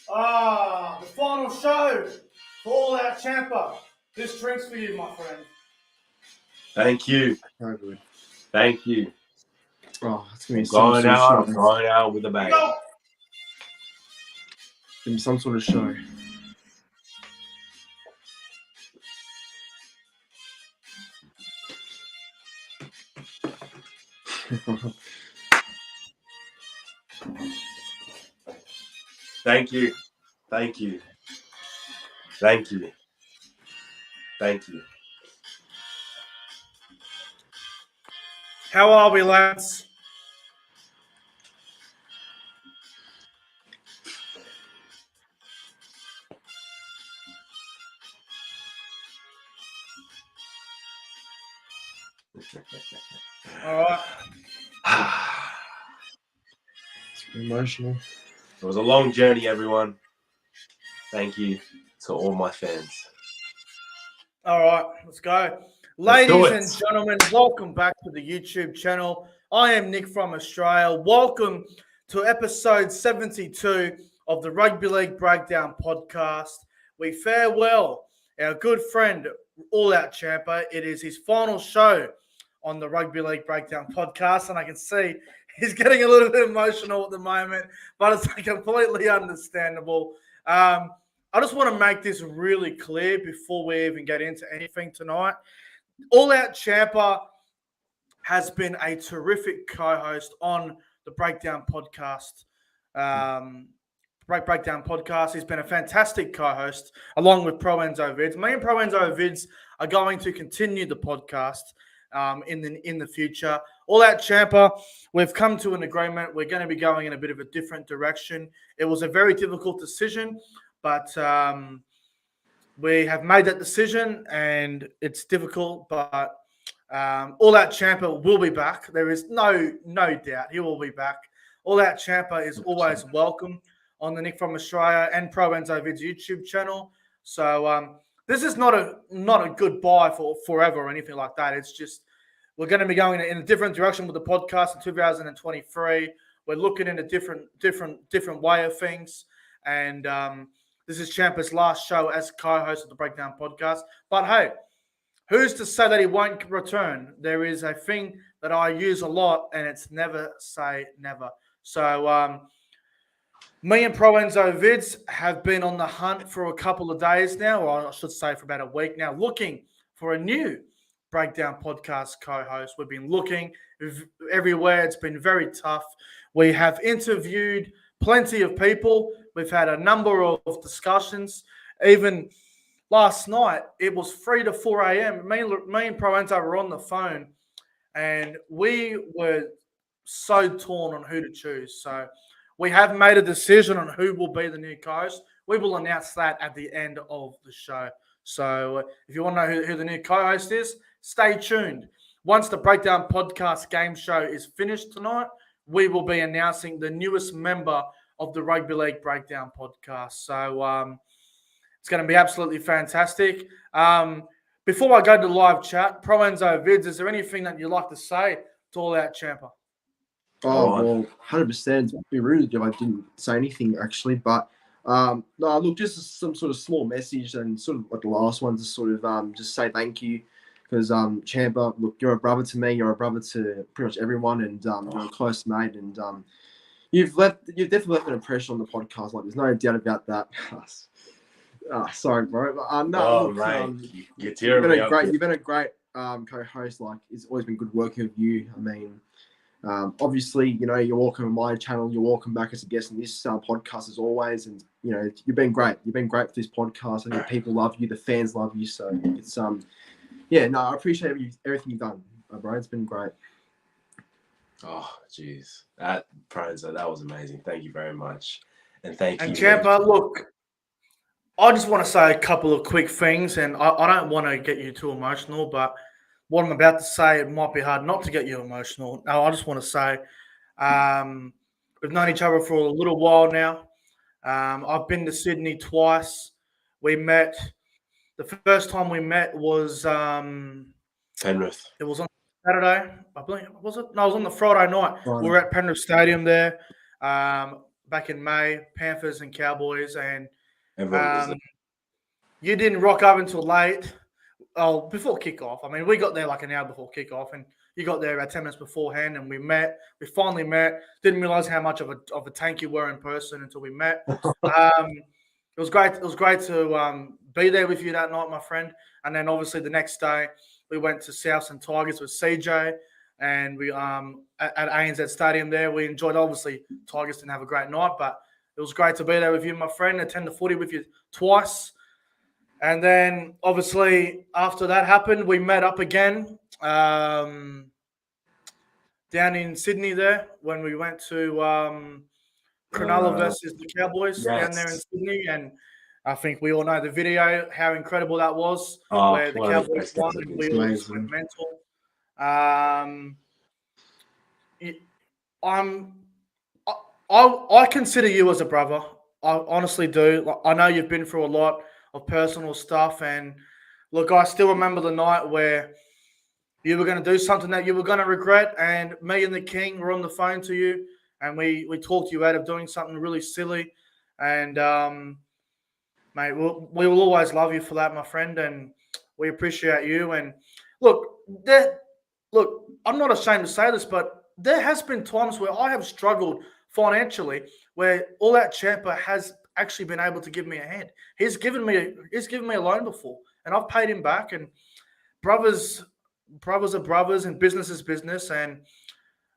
The final show for All Out Champa. This drink's for you, my friend. Thank you. So good. Thank you. Oh, it's gonna be I'm some going sort of out. show. I'm going out with a bang. Go! It's gonna be some sort of show. Thank you. Thank you. Thank you. Thank you. How are we, lads? All right. It's emotional. It was a long journey, everyone. Thank you to all my fans. All right, let's go. Let's do Ladies it. and gentlemen, welcome back to the YouTube channel. I am Nick from Australia. Welcome to episode 72 of the Rugby League Breakdown podcast. We farewell our good friend, All Out Champa. It is his final show on the Rugby League Breakdown podcast, and I can see he's getting a little bit emotional at the moment, but it's completely understandable. I just want to make this really clear before we even get into anything tonight. All Out Champa has been a terrific co-host on the Breakdown podcast. Breakdown podcast. He's been a fantastic co-host along with ProEnzo Vidz. Me and ProEnzo Vidz are going to continue the podcast in the future. All Out Champa, we've come to an agreement. We're going to be going in a bit of a different direction. It was a very difficult decision, but we have made that decision, and it's difficult, but All Out Champa will be back. There is no doubt he will be back. All Out Champa is always welcome on the Nick from Australia and ProEnzo Vidz YouTube channel. So this is not a goodbye for forever or anything like that. It's just we're going to be going in a different direction with the podcast in 2023. We're looking in a different way of things, and this is Champa's last show as co-host of the Breakdown podcast. But hey, who's to say that he won't return? There is a thing that I use a lot, and it's never say never. So me and ProEnzo Vidz have been on the hunt for a couple of days now, or I should say for about a week now, looking for a new Breakdown podcast co-host. We've been looking everywhere. It's been very tough. We have interviewed plenty of people. We've had a number of discussions. Even last night, it was 3 to 4 a.m. Me and ProEnzo were on the phone, and we were so torn on who to choose. So we have made a decision on who will be the new co-host. We will announce that at the end of the show. So if you want to know who the new co-host is, stay tuned. Once the Breakdown Podcast game show is finished tonight, we will be announcing the newest member of the Rugby League Breakdown podcast. So it's going to be absolutely fantastic. Before I go to live chat, ProEnzo Vidz, is there anything that you'd like to say to All Out Champa? Oh, well, 100%. It'd be rude if I didn't say anything, actually. But, no, look, just some sort of small message and sort of like the last one to sort of just say thank you. Because, Champa, look, you're a brother to me. You're a brother to pretty much everyone. And you're a close mate. And you've definitely left an impression on the podcast. Like, there's no doubt about that. Sorry, bro. But, no, look, mate. You're you've tearing me up. You've been a great co-host. Like, it's always been good working with you. I mean, obviously, you know, you're welcome on my channel. You're welcome back as a guest on this podcast as always. And, you know, you've been great. You've been great for this podcast. I think people love you. The fans love you. So it's, yeah, no, I appreciate everything you've done, bro. It's been great. Oh, jeez. ProEnzo, that was amazing. Thank you very much. And thank you. And Champa, look, I just want to say a couple of quick things, and I don't want to get you too emotional, but what I'm about to say, it might be hard not to get you emotional. No, I just want to say we've known each other for a little while now. I've been to Sydney twice. We met. The first time we met was Penrith. It was on Saturday, I believe. Was it? No, it was on the Friday night. Friday. We were at Penrith Stadium there. back in May, Panthers and Cowboys, and Everyone does it. you didn't rock up until late. Oh, before kickoff. I mean, we got there like an hour before kickoff, and you got there about 10 minutes beforehand, and we met. We finally met. Didn't realize how much of a tank you were in person until we met. It was great. It was great to be there with you that night, my friend. And then obviously the next day we went to Souths and Tigers with CJ, and we at ANZ Stadium there. We enjoyed. Obviously, Tigers didn't have a great night, but it was great to be there with you, my friend. Attend the footy with you twice. And then, obviously, after that happened, we met up again down in Sydney there when we went to Cronulla versus the Cowboys down there in Sydney. And I think we all know the video, how incredible that was, where the Cowboys won and we all just went mental. I consider you as a brother. I honestly do. I know you've been through a lot of personal stuff, and look, I still remember the night where you were going to do something that you were going to regret, and me and the King were on the phone to you, and we talked you out of doing something really silly, and mate, we will always love you for that, my friend, and we appreciate you. And look, I'm not ashamed to say this, but there has been times where I have struggled financially, where all that Champa has actually been able to give me a hand. He's given me a loan before, and I've paid him back. And brothers are brothers, and business is business. And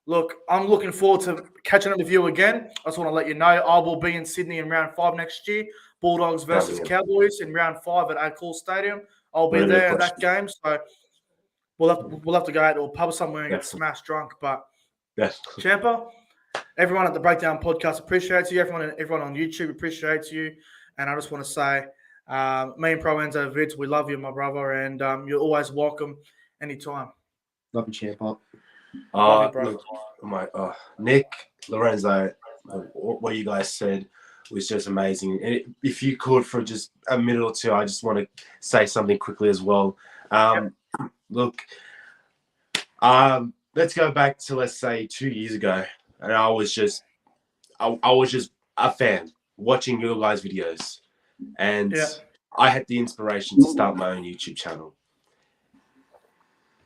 look, I'm looking forward to catching up with you again. I just want to let you know I will be in Sydney in round 5 next year. Bulldogs versus Cowboys in round 5 at Accor Stadium. I'll be there at that game. So we'll have to go out to a pub somewhere and get smashed drunk. But Champa, everyone at the Breakdown Podcast appreciates you. Everyone on YouTube appreciates you. And I just want to say, me and ProEnzo Vidz, we love you, my brother, and you're always welcome anytime. Love you, Champa. Nick, Lorenzo, what you guys said was just amazing. And if you could, for just a minute or two, I just want to say something quickly as well. Look, let's go back to, let's say, 2 years ago. And I was just a fan watching your guys' videos. And I had the inspiration to start my own YouTube channel.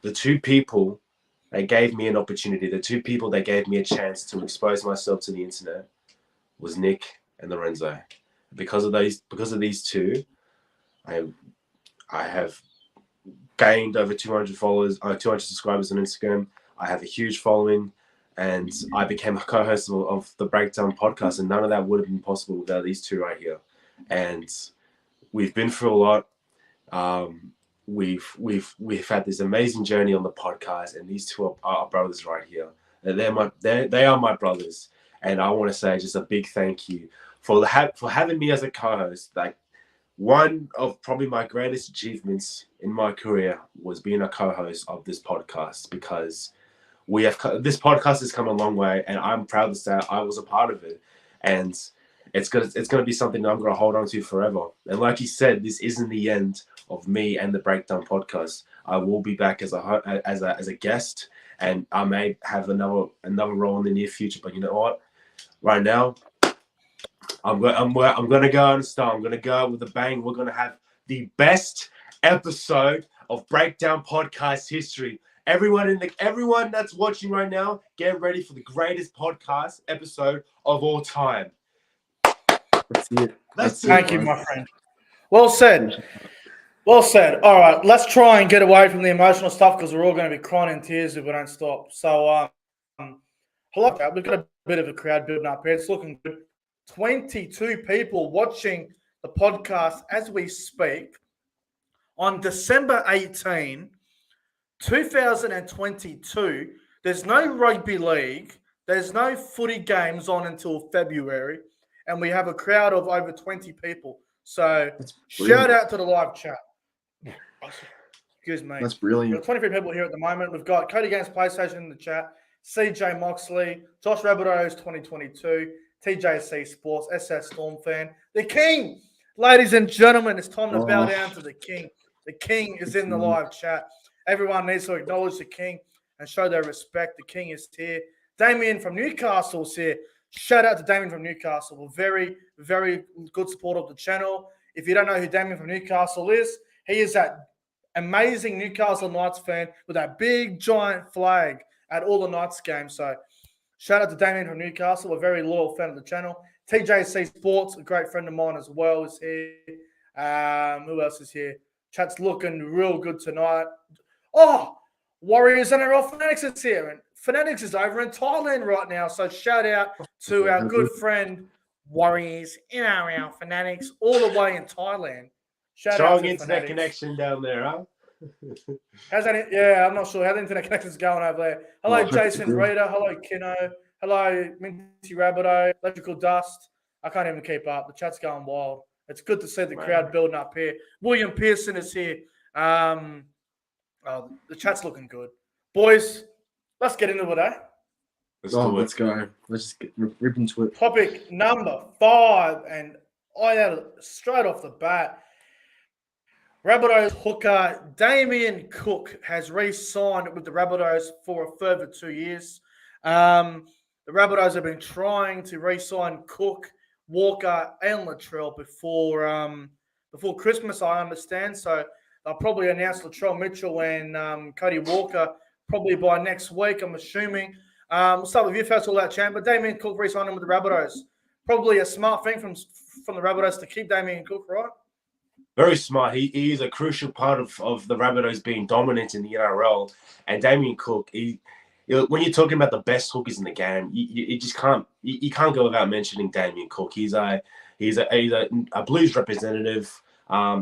The two people that gave me an opportunity, the two people that gave me a chance to expose myself to the internet was Nick and Lorenzo. Because of these two, I have gained over 200 followers, 200 subscribers on Instagram. I have a huge following, and I became a co-host of the Breakdown Podcast, and none of that would have been possible without these two right here. And we've been through a lot. We've had this amazing journey on the podcast, and these two are our brothers right here. They are my brothers, and I want to say just a big thank you for having me as a co-host. Like, one of probably my greatest achievements in my career was being a co-host of this podcast, because this podcast has come a long way, and I'm proud to say I was a part of it, and it's gonna be something that I'm gonna hold on to forever. And like you said, this isn't the end of me and the Breakdown Podcast. I will be back as a guest, and I may have another role in the near future. But you know what? Right now, I'm gonna go on start. I'm gonna go out with a bang. We're gonna have the best episode of Breakdown Podcast history. Everyone that's watching right now, get ready for the greatest podcast episode of all time. Thank you, my friend. Well said. Well said. All right, let's try and get away from the emotional stuff, because we're all going to be crying in tears if we don't stop. So, hello, we've got a bit of a crowd building up here. It's looking good. 22 people watching the podcast as we speak on December 18, 2022. There's no rugby league. There's no footy games on until February. And we have a crowd of over 20 people. So shout out to the live chat. Excuse me. That's brilliant. We've got 23 people here at the moment. We've got Cody Games PlayStation in the chat, CJ Moxley, Josh Rabbitohs 2022, TJC Sports, SS Storm fan, the King. Ladies and gentlemen, it's time to bow down to the King. The King is in the live chat. Everyone needs to acknowledge the King and show their respect. The King is here. Damien from Newcastle is here. shout out to Damien from Newcastle. We're very, very good supporter of the channel. If you don't know who Damien from Newcastle is, he is that amazing Newcastle Knights fan with that big, giant flag at all the Knights games. So shout out to Damien from Newcastle, a very loyal fan of the channel. TJC Sports, a great friend of mine as well, is here. Who else is here? Chat's looking real good tonight. Oh, Warriors NRL Fanatics is here. And Fanatics is over in Thailand right now. So shout out to our good friend Warriors NRL Fanatics all the way in Thailand. Shout out Strong to internet Fanatics. connection down there, huh? How's that? Yeah, I'm not sure how the internet connection's going over there. Hello, Jason Reader. Hello, Kino. Hello, Minty Rabbito. Electrical Dust. I can't even keep up. The chat's going wild. It's good to see the crowd building up here. William Pearson is here. The chat's looking good. Boys, let's get into it, eh? Let's go. Let's just rip into it. Topic number 5. And I had it straight off the bat. Rabbitohs hooker Damien Cook has re-signed with the Rabbitohs for a further 2 years. The Rabbitohs have been trying to re-sign Cook, Walker, and Latrell before Christmas, I understand. So they'll probably announce Latrell Mitchell and Cody Walker probably by next week, I'm assuming. We'll start with you first, all that champ. But Damien Cook re-signed him with the Rabbitohs. Probably a smart thing from the Rabbitohs to keep Damien Cook, right? Very smart. He is a crucial part of the Rabbitohs being dominant in the NRL. And Damien Cook, when you're talking about the best hookers in the game, you just can't go without mentioning Damien Cook. He's a Blues representative.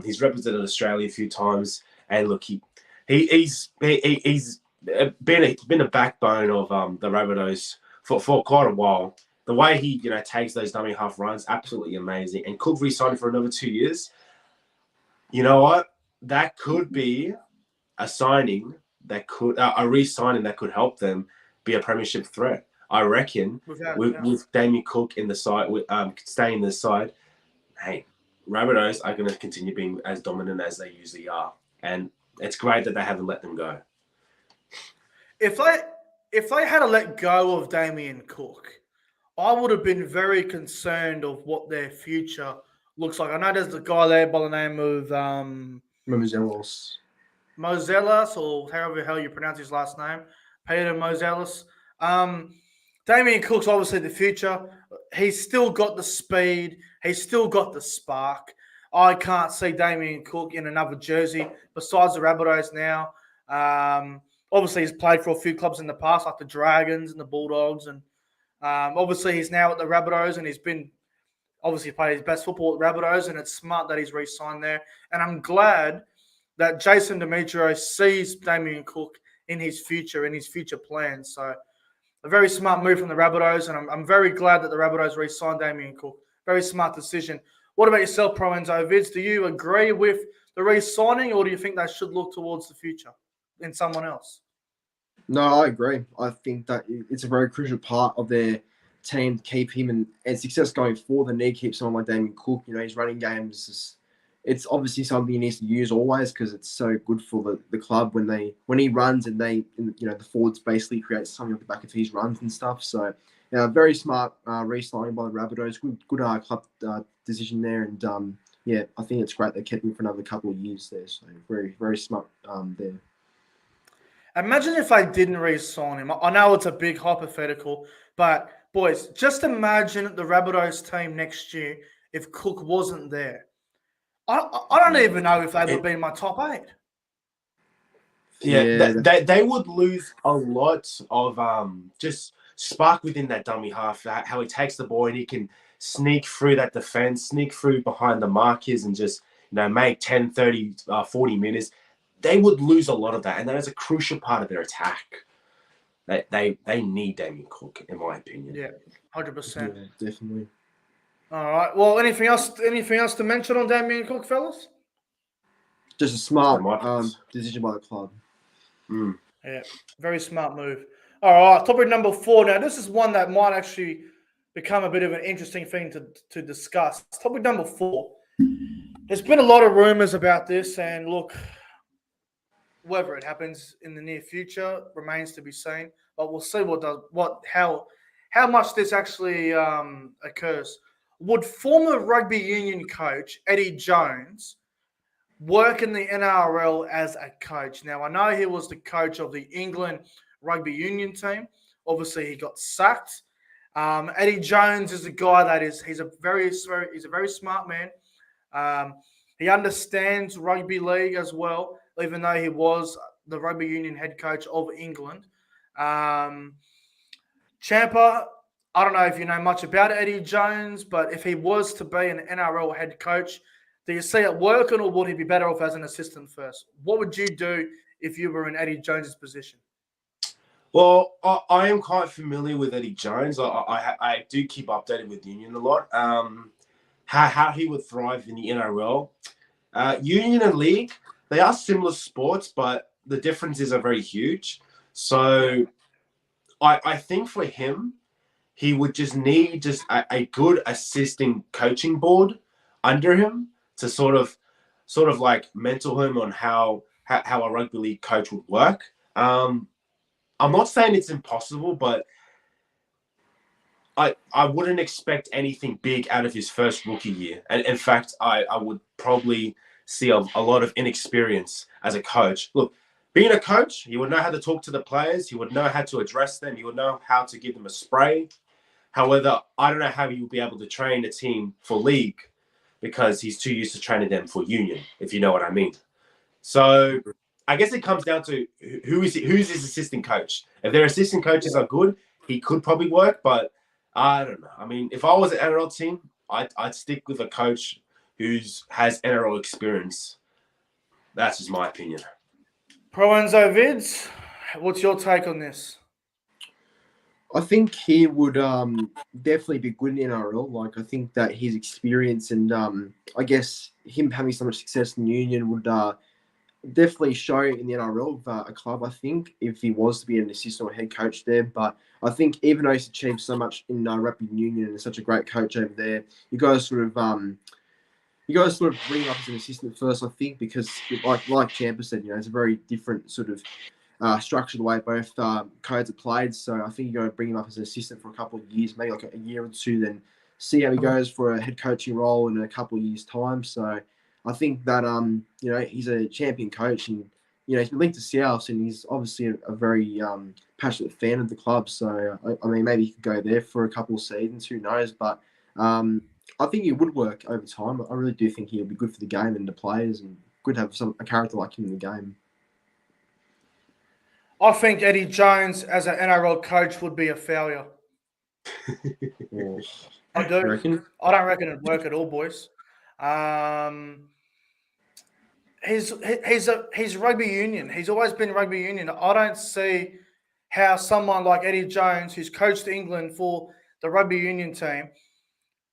He's represented Australia a few times, and look, he's been a backbone of the Rabbitohs for quite a while. The way he takes those dummy half runs, absolutely amazing. And Cook re-signed for another 2 years. You know what? That could be a signing that could a re-signing that could help them be a premiership threat. I reckon with Damien Cook in the side, staying in the side, hey, Rabbitohs are going to continue being as dominant as they usually are, and it's great that they haven't let them go. If they had to let go of Damien Cook, I would have been very concerned of what their future looks like. I know there's a guy there by the name of Mozelas, or however the hell you pronounce his last name, Peter Mozelas. Damien Cook's obviously the future. He's still got the speed. He's still got the spark. I can't see Damien Cook in another jersey besides the Rabbitohs now. Obviously, he's played for a few clubs in the past, like the Dragons and the Bulldogs. And obviously, he's now at the Rabbitohs, and he's been obviously played his best football at Rabbitohs, and it's smart that he's re-signed there. And I'm glad that Jason Demetriou sees Damien Cook in his future plans. So a very smart move from the Rabbitohs, and I'm very glad that the Rabbitohs re-signed Damien Cook. Very smart decision. What about yourself, ProEnzo? Vidz, do you agree with the re-signing, or do you think they should look towards the future in someone else? No, I agree. I think that it's a very crucial part of their team to keep him and success going forward. They need to keep someone like Damien Cook. His running game is it's obviously something he needs to use always because it's so good for the club when he runs and the forwards basically create something off the back of his runs and stuff. So very smart re-signing by the Rabbitohs. Good club decision there, and I think it's great they kept him for another couple of years there. So very, very smart there. Imagine if I didn't re-sign him. I know it's a big hypothetical, but boys, just imagine the Rabbitohs team next year if Cook wasn't there. I don't even know if they would be in my top 8. Yeah, they would lose a lot of just spark within that dummy half. How he takes the ball and he can sneak through that defense, sneak through behind the markers and just make 10, 30, 40 meters. They would lose a lot of that, and that is a crucial part of their attack. They need Damien Cook, in my opinion. Yeah, 100%. Yeah, definitely. All right. Well, anything else to mention on Damien Cook, fellas? Just a smart decision by the club. Yeah, very smart move. All right, topic number 4. Now, this is one that might actually become a bit of an interesting thing to discuss. Topic number 4. There's been a lot of rumors about this, and look, whether it happens in the near future remains to be seen. But we'll see how how much this actually occurs. Would former rugby union coach Eddie Jones work in the NRL as a coach? Now, I know he was the coach of the England rugby union team. Obviously, he got sacked. Eddie Jones is a guy that he's a very smart man. He understands rugby league as well, even though he was the rugby union head coach of England. Champa, I don't know if you know much about Eddie Jones, but if he was to be an NRL head coach, do you see it working, or would he be better off as an assistant first? What would you do if you were in Eddie Jones's position? Well, I am quite familiar with Eddie Jones. I do keep updated with Union a lot. How he would thrive in the NRL. Union and League, they are similar sports, but the differences are very huge. So I think for him, he would just need a good assisting coaching board under him to sort of like mentor him on how a rugby league coach would work. I'm not saying it's impossible, but I wouldn't expect anything big out of his first rookie year. And in fact, I would probably see a lot of inexperience as a coach. Look, being a coach, he would know how to talk to the players. He would know how to address them. He would know how to give them a spray. However, I don't know how he would be able to train a team for league because he's too used to training them for union, if you know what I mean. So I guess it comes down to who's his assistant coach. If their assistant coaches are good, he could probably work, but I don't know. I mean, if I was an NRL team, I'd stick with a coach who has NRL experience. That's just my opinion. ProEnzo Vidz, what's your take on this? I think he would definitely be good in NRL. Like, I think that his experience and I guess him having so much success in Union would definitely show in the NRL of a club, I think, if he was to be an assistant or head coach there. But I think even though he's achieved so much in rugby union and is such a great coach over there, you guys sort of bring him up as an assistant first, I think, because like Champas said, it's a very different sort of structure the way both codes are played. So I think you got to bring him up as an assistant for a couple of years, maybe like a year or two, then see how he goes for a head coaching role in a couple of years' time. So I think that he's a champion coach, and he's been linked to South, and he's obviously a very passionate fan of the club. So I mean, maybe he could go there for a couple of seasons. Who knows? But I think he would work over time. I really do think he'll be good for the game and the players, and good to have a character like him in the game. I think Eddie Jones as an NRL coach would be a failure. I do. Reckon? I don't reckon it'd work at all, boys. He's rugby union. He's always been rugby union. I don't see how someone like Eddie Jones, who's coached England for the rugby union team,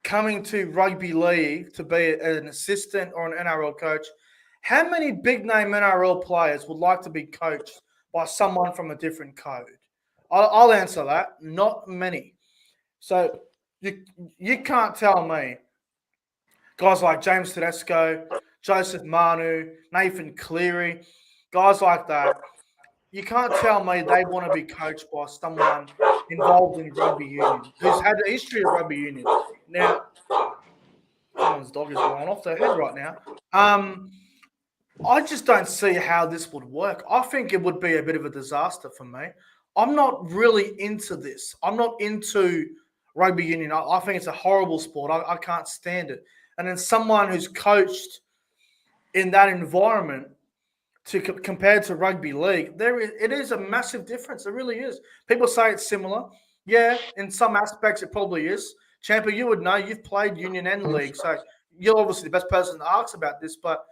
coming to rugby league to be an assistant or an NRL coach. How many big name NRL players would like to be coached by someone from a different code? I'll answer that. Not many. So you can't tell me guys like James Tedesco, Joseph Manu, Nathan Cleary, guys like that, you can't tell me they want to be coached by someone involved in rugby union, who's had a history of rugby union. Now, someone's dog is going off their head right now. I just don't see how this would work. I think it would be a bit of a disaster for me. I'm not really into this. I'm not into rugby union. I think it's a horrible sport. I can't stand it. And then someone who's coached in that environment compared to rugby league, it is a massive difference. It really is. People say it's similar. Yeah, in some aspects it probably is. Champa, you would know. You've played union and league, so you're obviously the best person to ask about this, but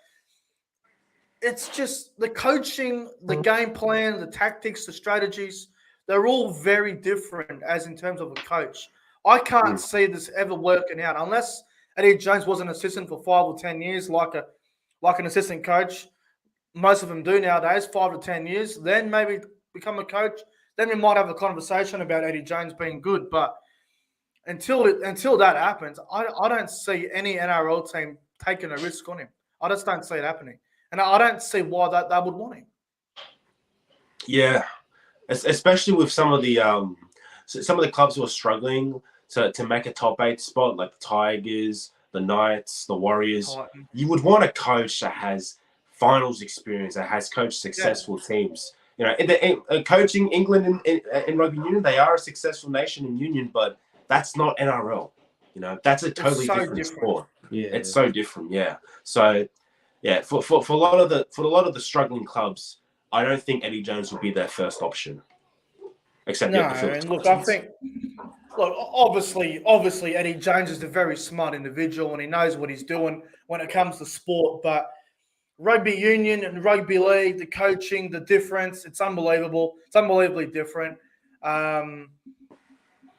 it's just the coaching, the game plan, the tactics, the strategies, they're all very different as in terms of a coach. I can't see this ever working out unless Eddie Jones was an assistant for 5 or 10 years, like an assistant coach. Most of them do nowadays, 5 to 10 years. Then maybe become a coach. Then we might have a conversation about Eddie Jones being good. But until that happens, I don't see any NRL team taking a risk on him. I just don't see it happening. And I don't see why they would want him. Yeah, especially with some of the some of the clubs who are struggling to make a top 8 spot, like the Tigers, the Knights, the Warriors, Titan. you would want a coach that has finals experience, that has coached successful teams. You know, coaching England in rugby union, they are a successful nation in union, but that's not NRL. You know, that's a totally different sport. Yeah, it's so different. Yeah. So, yeah, for a lot of the struggling clubs, I don't think Eddie Jones would be their first option. Except no, the Phillips and look, options. I think, look, obviously, Eddie Jones is a very smart individual, and he knows what he's doing when it comes to sport. But rugby union and rugby league, the coaching, the difference, it's unbelievable. It's unbelievably different.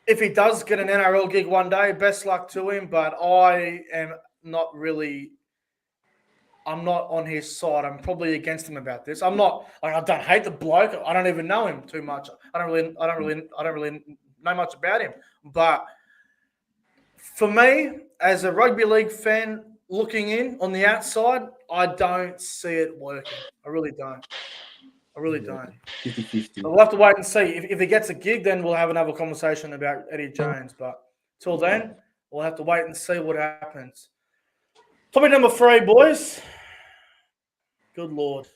If he does get an NRL gig one day, best luck to him. But I am not really. I'm not on his side. I'm probably against him about this. I'm not. I don't hate the bloke. I don't even know him too much. I don't really know much about him. But for me, as a rugby league fan looking in on the outside, I don't see it working. I really don't. 50-50. We'll have to wait and see. If he gets a gig, then we'll have another conversation about Eddie Jones. But till then, we'll have to wait and see what happens. Topic number 3, boys. Good Lord.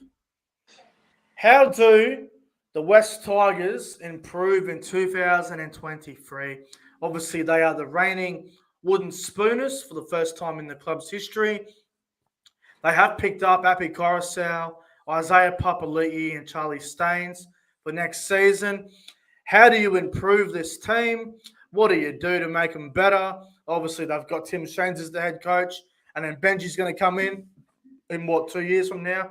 How do the West Tigers improve in 2023? Obviously, they are the reigning wooden spooners for the first time in the club's history. They have picked up Api Coruscant, Isaiah Papali'i, and Charlie Staines for next season. How do you improve this team? What do you do to make them better? Obviously, they've got Tim Shanes as the head coach, and then Benji's going to come in what, 2 years from now?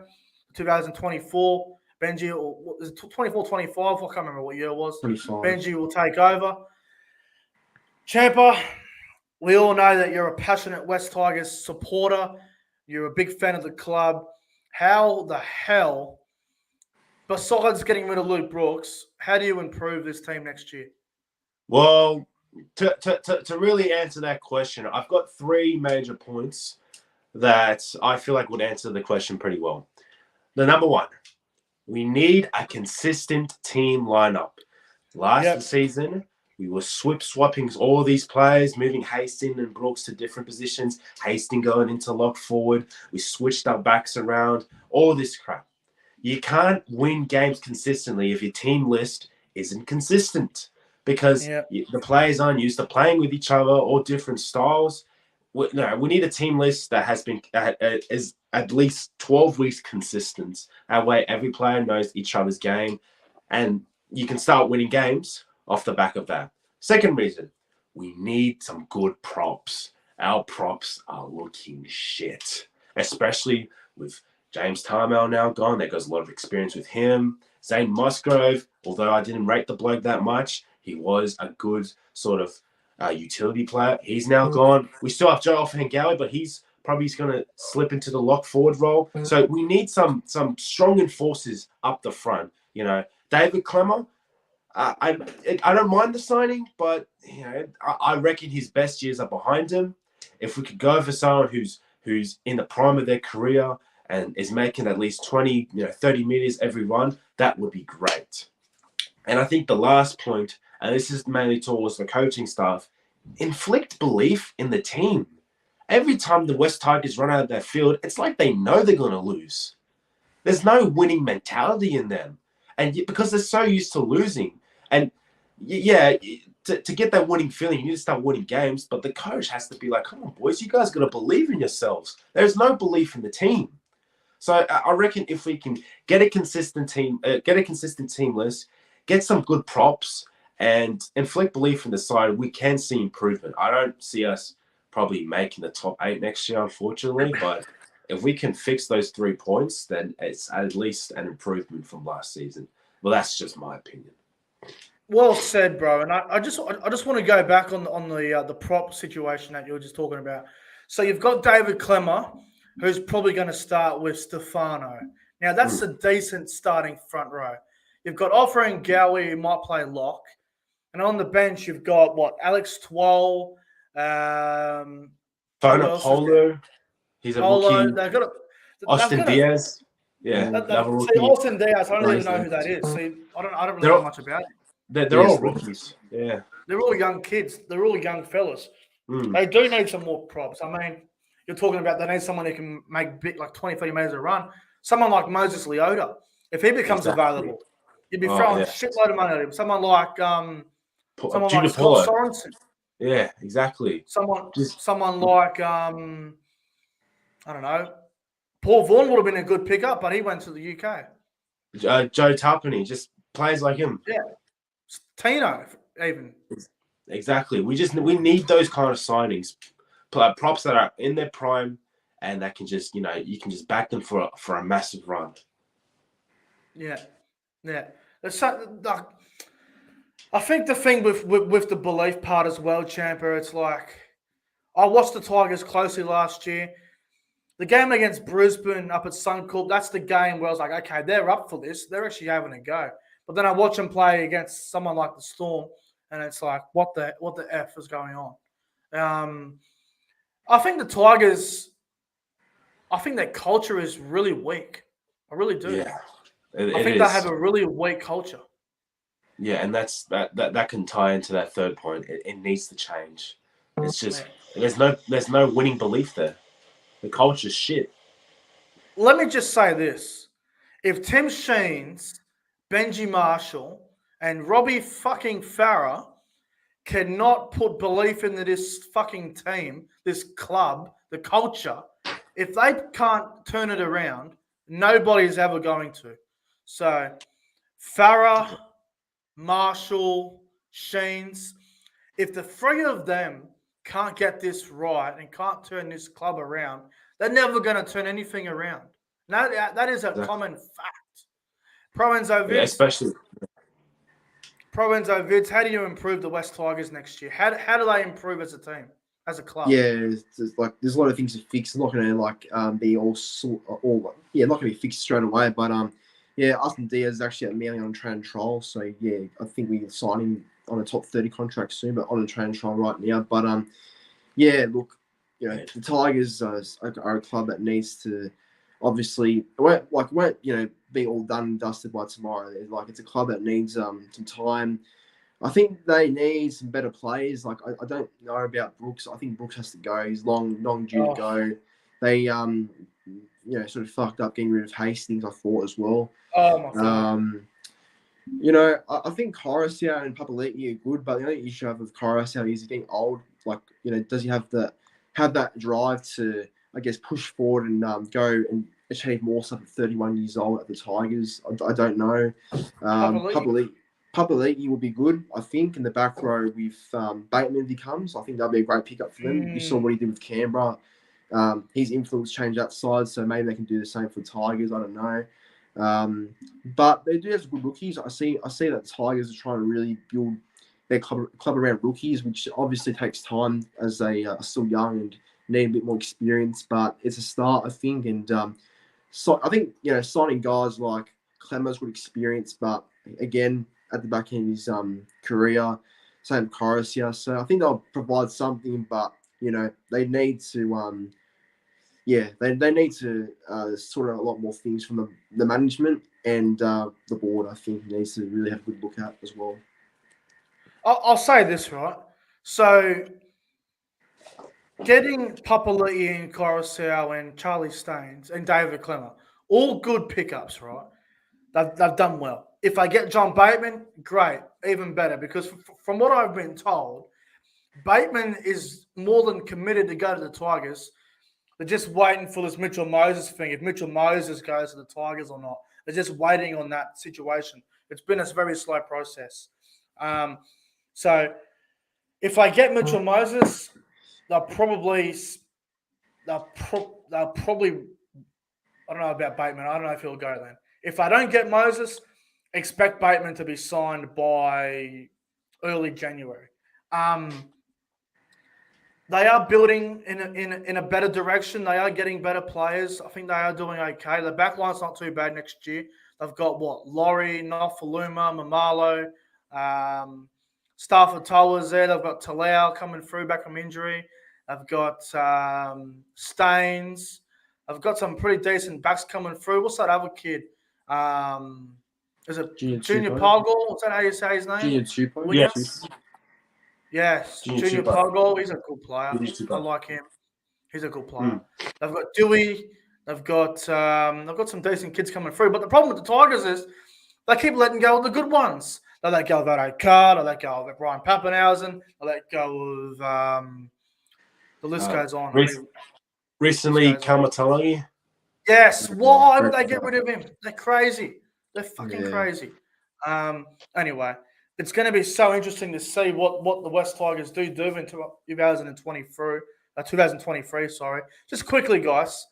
2024. Benji, or is it 24, 25? I can't remember what year it was. 25. Benji will take over. Champa, we all know that you're a passionate West Tigers supporter. You're a big fan of the club. How the hell, besides getting rid of Luke Brooks, how do you improve this team next year? Well, to really answer that question, I've got 3 major points that I feel like would answer the question pretty well. The number 1, we need a consistent team lineup. Last season, we were swapping all these players, moving Hastings and Brooks to different positions, Hastings going into lock forward. We switched our backs around, all this crap. You can't win games consistently if your team list isn't consistent because the players aren't used to playing with each other or different styles. We need a team list that has been is at least 12 weeks consistent. That way, every player knows each other's game, and you can start winning games off the back of that. Second reason, we need some good props. Our props are looking shit, especially with James Tarmel now gone. There goes a lot of experience with him. Zane Musgrove, although I didn't rate the bloke that much, he was a good sort of utility player. He's now gone. We still have Joe Offengawi, but he's probably going to slip into the lock forward role. So we need some strong enforcers up the front. You know, David Clemmer, I don't mind the signing, but you know, I reckon his best years are behind him. If we could go for someone who's in the prime of their career and is making at least 20, 30 meters every run, that would be great. And I think the last point, and this is mainly towards the coaching staff, inflict belief in the team. Every time the West Tigers run out of their field, it's like they know they're going to lose. There's no winning mentality in them. And because they're so used to losing. And to get that winning feeling, you need to start winning games. But the coach has to be like, come on, boys, you guys got to believe in yourselves. There's no belief in the team. So I reckon if we can get a consistent team list, get some good props, and inflict belief in the side, we can see improvement. I don't see us probably making the top 8 next year, unfortunately. But if we can fix those 3 points, then it's at least an improvement from last season. Well, that's just my opinion. Well said, bro. And I just want to go back on the prop situation that you were just talking about. So you've got David Clemmer, who's probably going to start with Stefano. Now that's a decent starting front row. You've got Offengawi, who might play lock, and on the bench you've got Alex Twal, Polo. He's a rookie. They've got Austin Diaz. Yeah, Austin Diaz. I don't even know who that is. See, I don't really know much about him. They're all rookies. Yeah. They're all young kids. They're all young fellas. Mm. They do need some more props. I mean, you're talking about they need someone who can make big, like 20, 30 metres a run. Someone like Moses Leota, if he becomes available, you'd be throwing a shitload of money at him. Someone like Junior Scott Paulo. Sorensen. Yeah, exactly. Someone like I don't know. Paul Vaughan would have been a good pickup, but he went to the UK. Joe Tarpany, just players like him. Yeah, Tino even. Exactly. We need those kind of signings, props that are in their prime, and that can just you can just back them for a massive run. Yeah. I think the thing with the belief part as well, Champa, it's like I watched the Tigers closely last year. The game against Brisbane up at Suncorp, that's the game where I was like, okay, they're up for this. They're actually having a go. But then I watch them play against someone like the Storm, and it's like, what the F is going on? I think the Tigers, I think their culture is really weak. I really do. Yeah, I think they have a really weak culture. Yeah, and that can tie into that third point. It needs to change. It's just there's no winning belief there. The culture's shit. Let me just say this. If Tim Sheens, Benji Marshall, and Robbie fucking Farah cannot put belief into this fucking team, this club, the culture, if they can't turn it around, nobody's ever going to. So, Farah, Marshall, Sheens, if the three of them can't get this right and can't turn this club around, they're never going to turn anything around. No, that is a common fact. ProEnzo Vidz, especially ProEnzo Vidz, how do you improve the West Tigers next year? How do they improve as a team, as a club? Yeah, there's a lot of things to fix. It's not going to be not going to be fixed straight away. But Austin Diaz is actually at Manly on train and trial, so yeah, I think we can sign him on a top 30 contract soon, but on a train and trial right now. But look, the Tigers are a club that needs to obviously won't be all done and dusted by tomorrow. It's a club that needs some time. I think they need some better players. I don't know about Brooks. I think Brooks has to go. He's long due to go. They sort of fucked up getting rid of Hastings, I thought, as well. Oh my God. I think Coruscant and Papali'i are good, but the only issue I have with Coruscant is he's getting old. Does he have that drive to, I guess, push forward and go and achieve more stuff at 31 years old at the Tigers? I don't know. Papali'i will be good, I think, in the back row with Bateman if he comes. I think that'll be a great pickup for them. You saw what he did with Canberra. His influence changed outside, so maybe they can do the same for Tigers. I don't know. But they do have some good rookies. I see that the Tigers are trying to really build their club around rookies, which obviously takes time as they are still young and need a bit more experience. But it's a start, I think. And so I think signing guys like Clemmer's good experience, but again at the back end of his career, same Coruscant. So I think they'll provide something, but they need to. They need to sort out a lot more things from the management and the board. I think needs to really have a good look at as well. I'll say this, right? So getting Papali'i and Coruscant and Charlie Staines and David Clemmer, all good pickups, right? They've done well. If I get John Bateman, great, even better, because from what I've been told, Bateman is more than committed to go to the Tigers. They're just waiting for this Mitchell Moses thing, if Mitchell Moses goes to the Tigers or not. They're just waiting on that situation. It's been a very slow process. So if I get Mitchell Moses, they'll probably I don't know about Bateman. I don't know if he'll go then. If I don't get Moses, expect Bateman to be signed by early January. They are building in a better direction. They are getting better players. I think they are doing okay. The backline's not too bad next year. They've got Laurie, Nofaluma, Mamalo, Stafford Towers there. They've got Talau coming through back from injury. They've got Staines. I've got some pretty decent backs coming through. What's that other kid? Is it Junior Junior Chupo? Poggle? Is that how you say his name? Junior Chupo. Winger? Yes. Yes, Junior Junior Chupa. Poggle. He's a good player. Junior Chupa. I like him. He's a good player. They've got Dewey. They've got some decent kids coming through. But the problem with the Tigers is they keep letting go of the good ones. They let go of Ado Carr. They let go of Brian Pappenhausen. They let go of the list goes on. Recently, Kalmatalagi. Yes. Why would they get rid of him? They're crazy. They're fucking crazy. Anyway, it's going to be so interesting to see what the West Tigers do in 2023. Sorry. Just quickly, guys.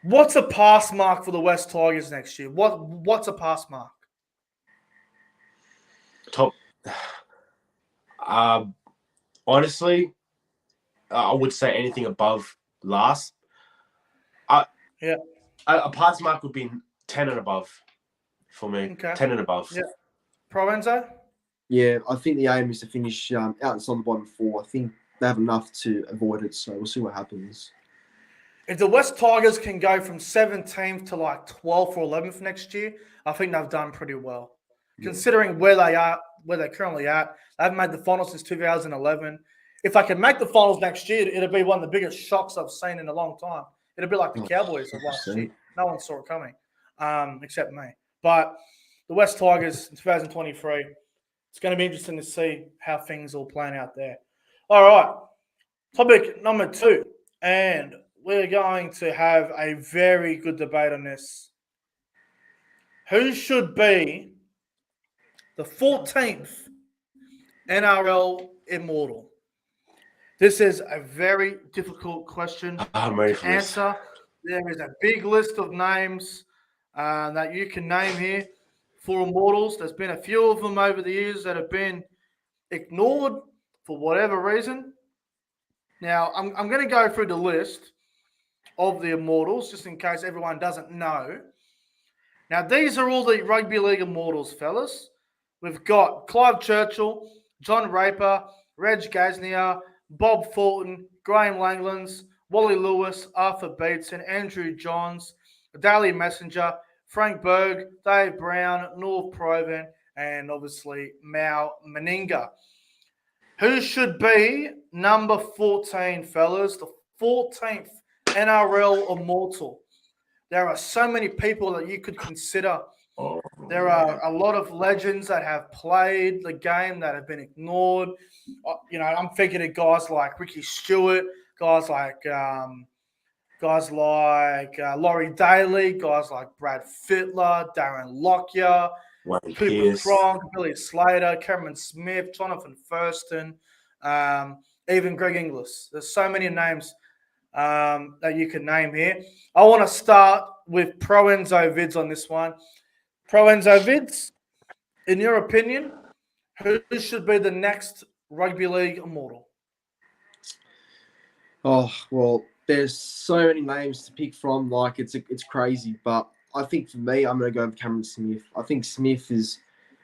What's a pass mark for the West Tigers next year? What's a pass mark? Top. Honestly, I would say anything above last. A pass mark would be 10 and above for me. Okay. 10 and above. Yeah. ProEnzo? Yeah, I think the aim is to finish outside the bottom 4. I think they have enough to avoid it, so we'll see what happens. If the West Tigers can go from 17th to like 12th or 11th next year, I think they've done pretty well. Yeah. Considering where they're currently at, they haven't made the finals since 2011. If they can make the finals next year, it'll be one of the biggest shocks I've seen in a long time. It'll be like the Cowboys of last year. No one saw it coming, except me. But the West Tigers in 2023, it's going to be interesting to see how things all plan out there. All right, topic number 2, and we're going to have a very good debate on this. Who should be the 14th NRL Immortal? This is a very difficult question to answer. There is a big list of names that you can name here for Immortals. There's been a few of them over the years that have been ignored for whatever reason. Now, I'm going to go through the list of the Immortals, just in case everyone doesn't know. Now, these are all the Rugby League Immortals, fellas. We've got Clive Churchill, John Raper, Reg Gasnier, Bob Fulton, Graham Langlands, Wally Lewis, Arthur Beetson, Andrew Johns, Daly Messenger, Frank Berg, Dave Brown, North Provan, and obviously Mal Meninga. Who should be number 14, fellas? The 14th NRL Immortal. There are so many people that you could consider. There are a lot of legends that have played the game that have been ignored. You know, I'm thinking of guys like Ricky Stewart, guys like Laurie Daly, guys like Brad Fittler, Darren Lockyer, Cooper Cronk, Billy Slater, Cameron Smith, Jonathan Thurston, even Greg Inglis. There's so many names that you can name here. I want to start with ProEnzo Vidz on this one. ProEnzo Vidz, in your opinion, who should be the next Rugby League Immortal? Oh, well, there's so many names to pick from. Like, it's crazy. But I think for me, I'm going to go with Cameron Smith. I think Smith is,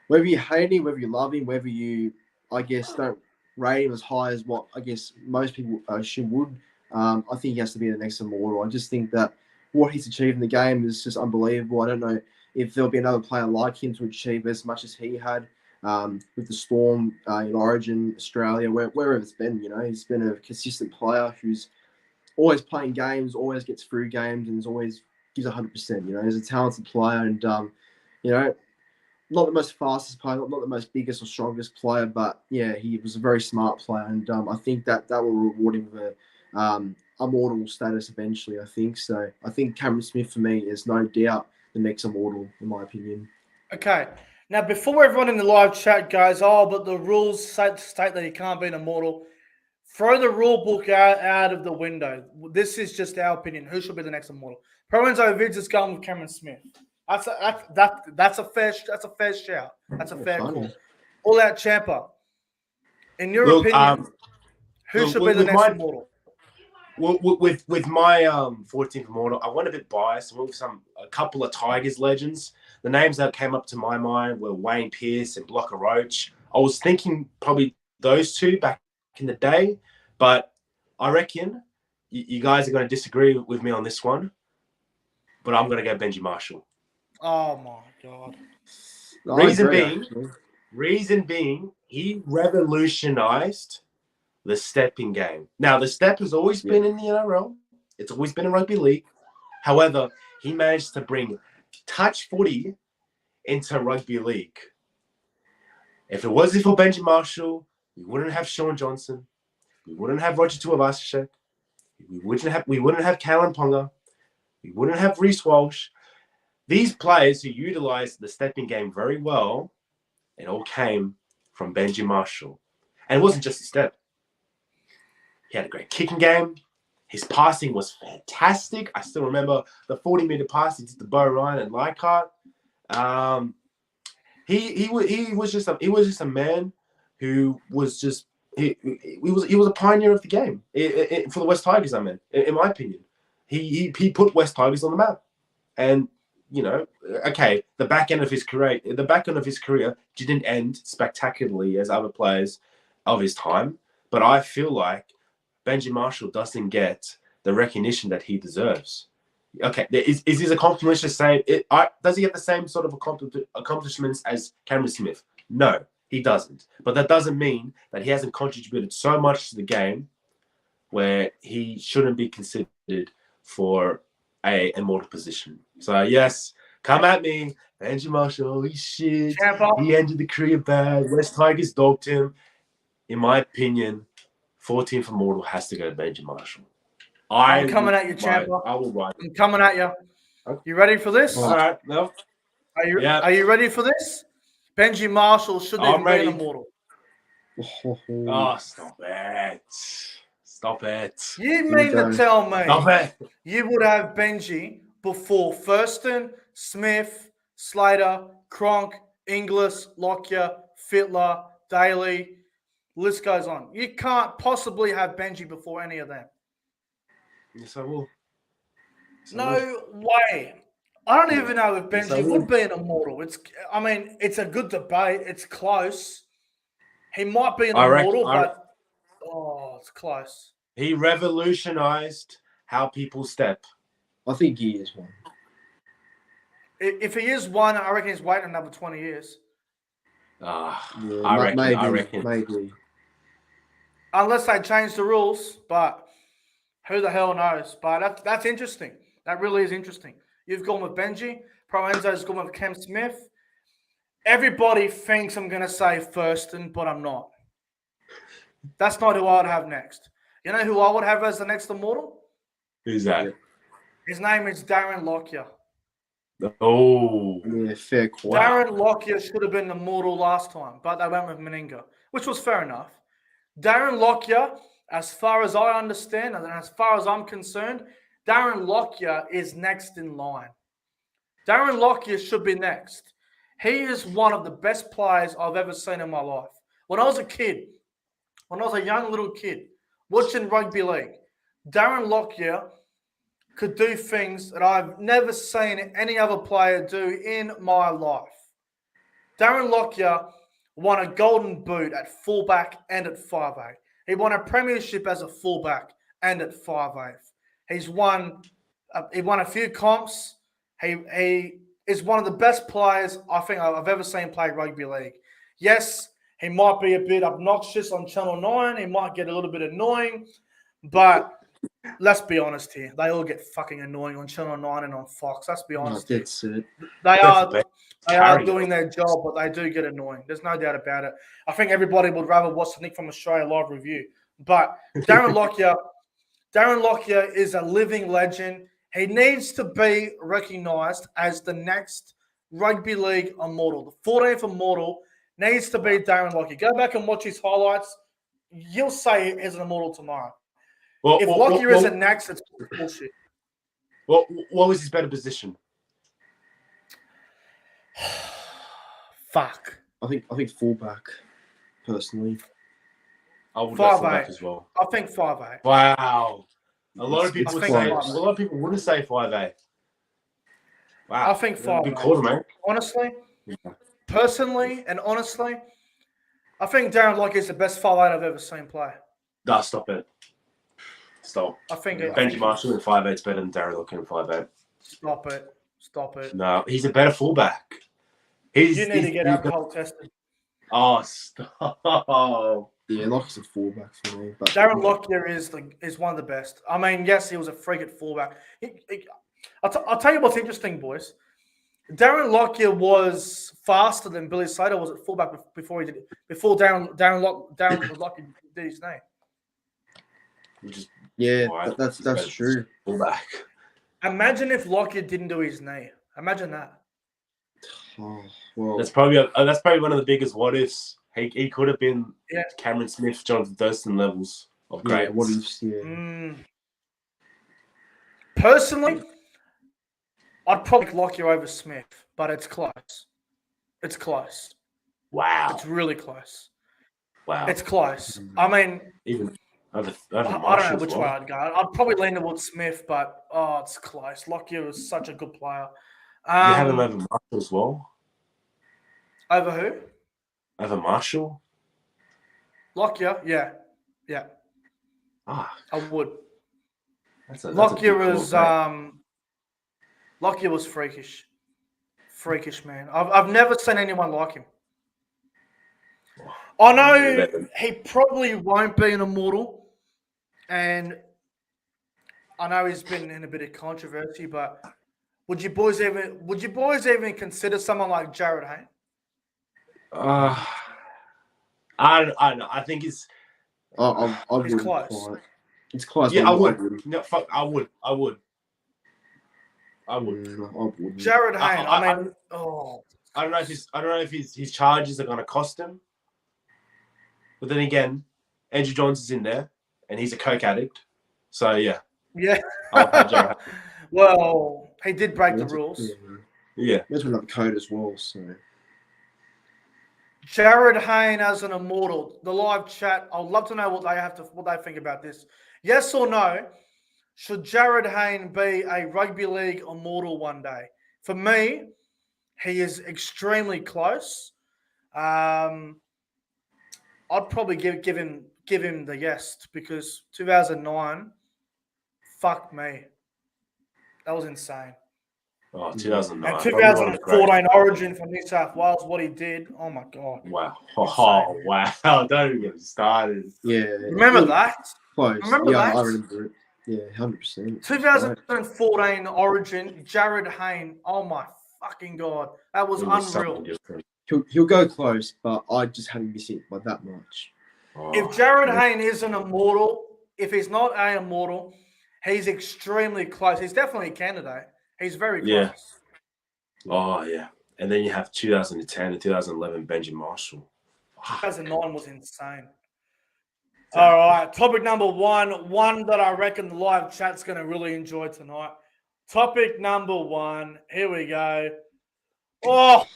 whether you hate him, whether you love him, whether you, I guess, don't rate him as high as what I guess most people would, I think he has to be the next Immortal. I just think that what he's achieved in the game is just unbelievable. I don't know if there'll be another player like him to achieve as much as he had with the Storm in Origin, Australia, wherever it's been. You know, he's been a consistent player who's always playing games, always gets through games, and always gives 100%. You know, he's a talented player, and you know, not the most fastest player, not the most biggest or strongest player, but yeah, he was a very smart player, and I think that will reward him with Immortal status eventually. I think so. I think Cameron Smith for me is no doubt the next Immortal, in my opinion. Okay. Now, before everyone in the live chat goes, but the rules state that he can't be an Immortal, throw the rule book out of the window. This is just our opinion. Who should be the next Immortal? ProEnzo Vidz is going with Cameron Smith. That's a fair shout. That's a fair call. All out Champa. In your opinion, who should be the next Immortal? Well, with my 14th Immortal, I went a bit biased. I went with a couple of Tigers legends. The names that came up to my mind were Wayne Pearce and Blocker Roach. I was thinking probably those two back in the day, but I reckon you guys are going to disagree with me on this one, but I'm going to go Benji Marshall. Oh, my God. Reason being, he revolutionized the stepping game. Now, the step has always been in the NRL. It's always been in rugby league. However, he managed to bring touch footy into rugby league. If it wasn't for Benji Marshall, we wouldn't have Sean Johnson. We wouldn't have Roger Tuivasa-Sheck. We wouldn't have Callum Ponga. We wouldn't have Reece Walsh. These players who utilised the stepping game very well, it all came from Benji Marshall. And it wasn't just a step. He had a great kicking game. His passing was fantastic. I still remember the 40-meter pass he did to Bo Ryan and Leichhardt. He was just a man who was just he was a pioneer of the game for the West Tigers. I mean, in my opinion, he put West Tigers on the map, and okay, the back end of his career didn't end spectacularly as other players of his time, but I feel like Benji Marshall doesn't get the recognition that he deserves. Okay, is his accomplishments the same? Does he get the same sort of accomplishments as Cameron Smith? No, he doesn't. But that doesn't mean that he hasn't contributed so much to the game where he shouldn't be considered for a immortal position. So yes, come at me, Benji Marshall. Holy shit, he ended the career bad. West Tigers dogged him. In my opinion, 14th immortal has to go to Benji Marshall. I'm coming at you, Champa. I will write. I'm coming at you. You ready for this? All right. No. Are you ready for this? Benji Marshall shouldn't even be an immortal. Oh, stop it. Stop it. You mean to tell me you would have Benji before Thurston, Smith, Slater, Cronk, Inglis, Lockyer, Fittler, Daly, list goes on. You can't possibly have Benji before any of them. Yes, I will. No way. I don't even know if Benji would be an immortal. It's a good debate. It's close. He might be an immortal, but it's close. He revolutionized how people step. I think he is one. If he is one, I reckon he's waiting another 20 years. I reckon. Maybe. Unless they change the rules, but who the hell knows? But that's interesting. That really is interesting. You've gone with Benji. ProEnzo's gone with Cam Smith. Everybody thinks I'm going to say Thurston, but I'm not. That's not who I would have next. You know who I would have as the next immortal? Who's that? His name is Darren Lockyer. Oh. Yeah, fair quote. Darren Lockyer should have been immortal last time, but they went with Meninga, which was fair enough. Darren Lockyer, as far as I understand, and as far as I'm concerned, Darren Lockyer is next in line. Darren Lockyer should be next. He is one of the best players I've ever seen in my life. When I was a young little kid, watching rugby league, Darren Lockyer could do things that I've never seen any other player do in my life. Darren Lockyer won a golden boot at fullback and at 5'8". He won a premiership as a fullback and at 5'8". He won a few comps. He is one of the best players I think I've ever seen play rugby league. Yes, he might be a bit obnoxious on Channel 9. He might get a little bit annoying, but let's be honest here. They all get fucking annoying on Channel 9 and on Fox. Let's be honest. That's it. They are doing their job, but they do get annoying. There's no doubt about it. I think everybody would rather watch the Nick from Australia live review. But Darren Lockyer is a living legend. He needs to be recognised as the next rugby league immortal. The 14th immortal needs to be Darren Lockyer. Go back and watch his highlights. You'll say he's an immortal tomorrow. If Lockyer isn't next, it's bullshit. What was his better position? Fuck. I think fullback, personally. I would go fullback as well. I think 5'8". Wow. A lot of people wouldn't say 5'8". Wow. I think 5'8". Good call, man. Honestly, personally, I think Darren Lockyer is the best 5'8" I've ever seen play. Nah, stop it. Stop. Benji Marshall in 5'8" is better than Darren Lockyer in 5'8". Stop it. No, he's a better fullback. You need to get alcohol tested. Oh, stop. Yeah, Lockie's a fullback for me. But Darren Lockyer is one of the best. I mean, yes, he was a freak at fullback. I'll tell you what's interesting, boys. Darren Lockyer was faster than Billy Slater was at fullback before Darren Lockyer did his name. Yeah, that's true. Fullback. Imagine if Lockyer didn't do his knee. Imagine that. Oh, well, That's probably one of the biggest what ifs. He could have been Cameron Smith, Jonathan Thurston levels of great. Yeah, what ifs? Yeah. Personally, I'd probably pick Lockyer over Smith, but it's close. It's close. Wow. It's really close. Wow. It's close. I mean, even over I don't know which way I'd go. I'd probably lean towards Smith, but it's close. Lockyer was such a good player. You have him over Marshall as well? Over who? Over Marshall? Lockyer, yeah. I would. Lockyer was freakish. Freakish, man. I've never seen anyone like him. I know he probably won't be an immortal, and I know he's been in a bit of controversy, but would you boys even consider someone like Jared Hayne? I don't know. I think it's. It's close. It's close. Yeah, I would. No, fuck. I would. I would. Jared Hayne. I don't know if his charges are going to cost him. But then again, Andrew Johns is in there, and he's a coke addict. So yeah. Yeah. I'll have Jared Hayne. Well, he did break the rules. Yeah. There's another code as well. So. Jared Hayne as an immortal. The live chat. I'd love to know what they think about this. Yes or no? Should Jared Hayne be a rugby league immortal one day? For me, he is extremely close. I'd probably give him the yes because 2009. Fuck me, that was insane. Oh, 2009. And 2014 Origin from New South Wales, what he did. Oh my god. Wow. Oh wow. Don't even get started. Yeah. Remember that? Close. Remember that? I remember it. Yeah, 100%. 2014 Origin, Jared Hayne. Oh my fucking god, that was unreal. He'll go close, but I just hadn't missed it by that much. If Jared Hayne is an immortal, if he's not an immortal, he's extremely close. He's definitely a candidate. He's very close. Yeah. Oh yeah, and then you have 2010 and 2011 Benjamin Marshall. 2009 was insane. All right, topic number one that I reckon the live chat's going to really enjoy tonight. Topic number one. Here we go. Oh,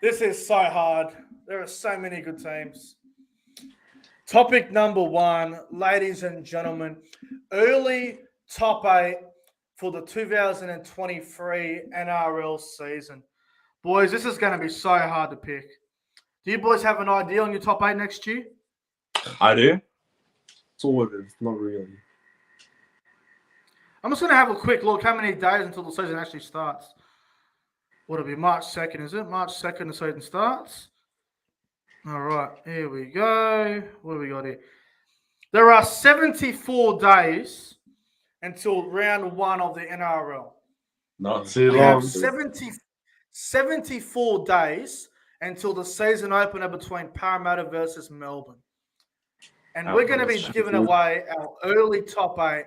this is so hard. There are so many good teams. Topic number one, ladies and gentlemen, early top 8 for the 2023 NRL season. Boys, this is going to be so hard to pick. Do you boys have an idea on your top 8 next year? I do. Sort of, not really. I'm just going to have a quick look. How many days until the season actually starts? What'll be March 2nd, is it? March 2nd, the season starts. All right, here we go. What do we got here? There are 74 days until round 1 of the NRL. Not too We long. have 74 days until the season opener between Parramatta versus Melbourne. And we're going to be giving away our early top 8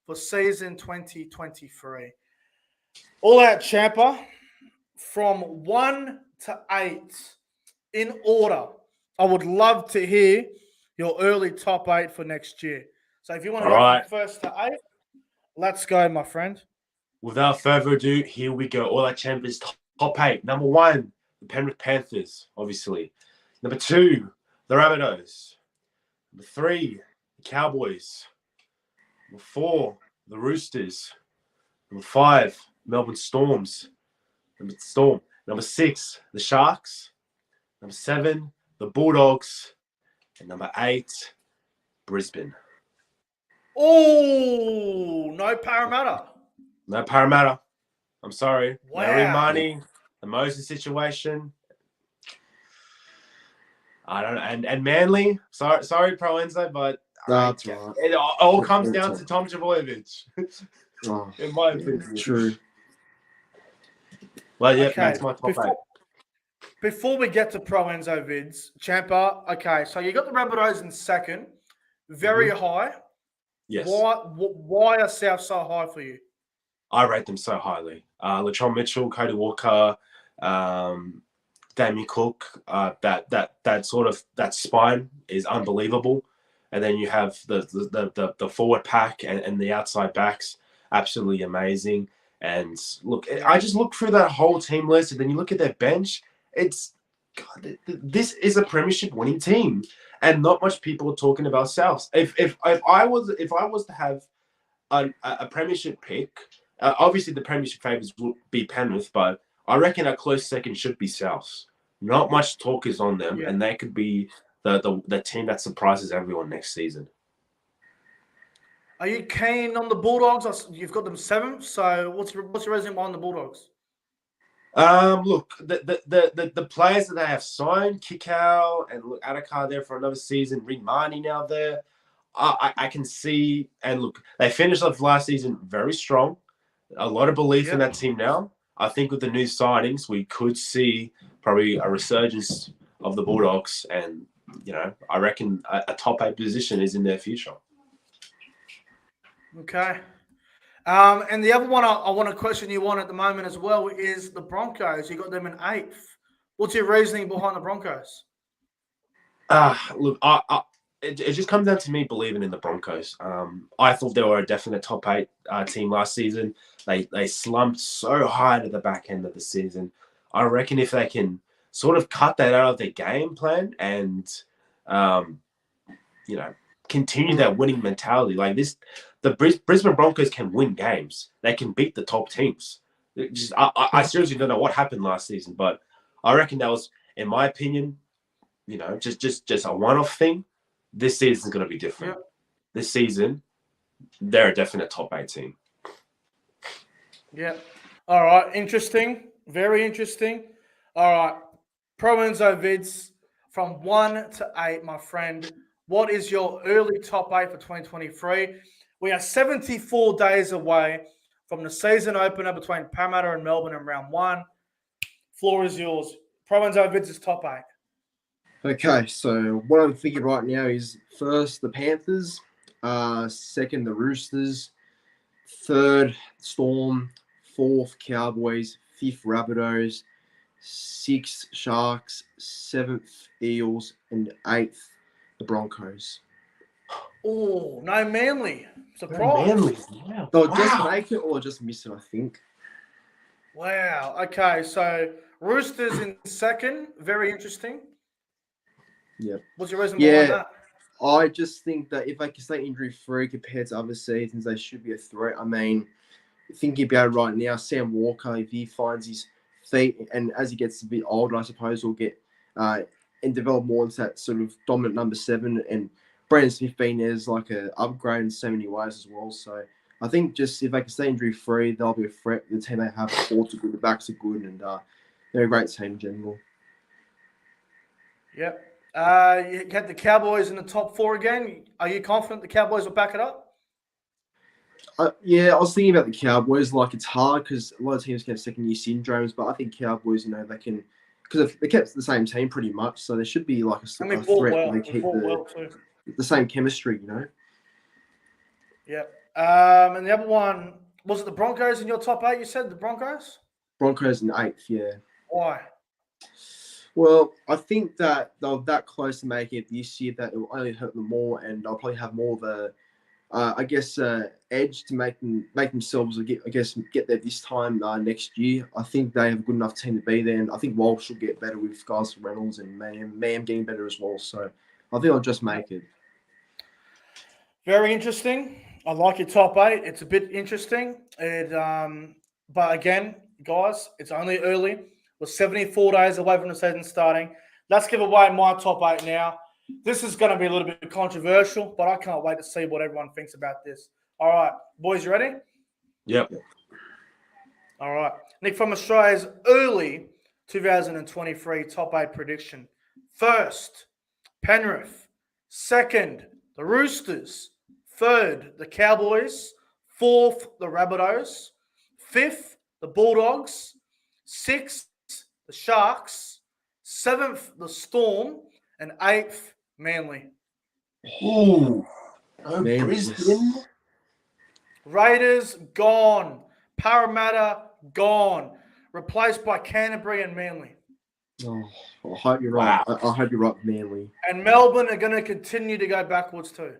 for season 2023. All out Champa from 1 to 8 in order. I would love to hear your early top 8 for next year. So if you want to go from first to 8, let's go, my friend. Without further ado, here we go. All our Champas top 8. Number 1, the Penrith Panthers, obviously. Number 2, the Rabbitohs. Number 3, the Cowboys. Number 4, the Roosters. Number 5, Melbourne Storms. Number 6, the Sharks. Number 7, the Bulldogs. And number 8, Brisbane. Oh, no Parramatta. No Parramatta. I'm sorry. Wow. No Imani. the Moses situation. I don't know. And Manly, sorry, ProEnzo, but That's right. It all comes down to Tom Trbojevic, in my opinion. True. Well, yeah, Okay. that's my top 8. Before we get to ProEnzo Vidz, Champa, okay, so you got the Rabbitohs in second, very high. Yes. Why are South so high for you? I rate them so highly. Latrell Mitchell, Cody Walker, Damien Cook, that sort of that spine is unbelievable. And then you have the forward pack and the outside backs, absolutely amazing. And look, I just look through that whole team list, and then you look at their bench. This is a premiership winning team, and not much people are talking about Souths. If I was to have a premiership pick, obviously the premiership favourites will be Penrith, but I reckon a close second should be Souths. Not much talk is on them, and they could be the team that surprises everyone next season. Are you keen on the Bulldogs? You've got them 7th, so what's your reason behind the Bulldogs? Look, the players that they have signed, Kikau and look, Adakar there for another season, Reed Marnie now there. I can see, and look, they finished off last season very strong. A lot of belief in that team now. I think with the new signings, we could see probably a resurgence of the Bulldogs, and I reckon a top 8 position is in their future. Okay. And the other one I want to question you on at the moment as well is the Broncos. You got them in 8th. What's your reasoning behind the Broncos? Look, it just comes down to me believing in the Broncos. I thought they were a definite top 8 team last season. They slumped so high to the back end of the season. I reckon if they can sort of cut that out of their game plan and, continue that winning mentality like this, the Brisbane Broncos can win games. They can beat the top teams. I seriously don't know what happened last season, but I reckon that was, in my opinion, just a one-off thing. This season is going to be different. Yep. This season, they're a definite top 8 team. Yeah. All right. Interesting. Very interesting. All right. ProEnzo Vidz, from 1 to 8, my friend. What is your early top 8 for 2023? We are 74 days away from the season opener between Parramatta and Melbourne in round 1. Floor is yours. ProEnzo Vidz's top 8. Okay, so what I'm thinking right now is first the Panthers, second the Roosters, third Storm, fourth Cowboys, fifth Rabbitohs, sixth Sharks, seventh Eels, and eighth the Broncos. Oh, no Manly. Surprise. No Manly. Yeah. They'll just make it or just miss it, I think. Wow. Okay, so Roosters in second. Very interesting. Yeah. What's your reason behind that? I just think that if they can stay injury-free compared to other seasons, they should be a threat. I mean, thinking about it right now, Sam Walker, if he finds his feet, and as he gets a bit older, I suppose he'll get and develop more into that sort of dominant number 7. And Brandon Smith being there is like an upgrade in so many ways as well. So I think just if they can stay injury-free, they'll be a threat. The team they have, the forwards are good, the backs are good, and they're a great team in general. Yep. You had the Cowboys in the top 4 again. Are you confident the Cowboys will back it up? Yeah, I was thinking about the Cowboys. Like, it's hard because a lot of teams can have second-year syndromes, but I think Cowboys, they can, because they kept the same team pretty much, so there should be like a threat. Well. They keep the same chemistry, Yep. And the other one, was it the Broncos in your top 8? You said the Broncos? Broncos in 8th, yeah. Why? Well, I think that they're that close to making it this year that it will only hurt them more, and they'll probably have more of a, edge to make themselves, get there this time next year. I think they have a good enough team to be there, and I think Walsh will get better with guys like Reynolds and Mam getting better as well. So I think I'll just make it. Very interesting. I like your top 8. It's a bit interesting. But again, guys, it's only early. We're 74 days away from the season starting. Let's give away my top 8 now. This is going to be a little bit controversial, but I can't wait to see what everyone thinks about this. All right, boys, you ready? Yep. All right. Nick, from Australia's early 2023 top 8 prediction. First, Penrith. Second, the Roosters. Third, the Cowboys. Fourth, the Rabbitohs. Fifth, the Bulldogs. Sixth, the Sharks. Seventh, the Storm. And eighth, Manly. Oh, Man, Brisbane. Raiders, gone. Parramatta, gone. Replaced by Canterbury and Manly. Oh, I hope you're right. I hope you're right, Manly. And Melbourne are going to continue to go backwards too.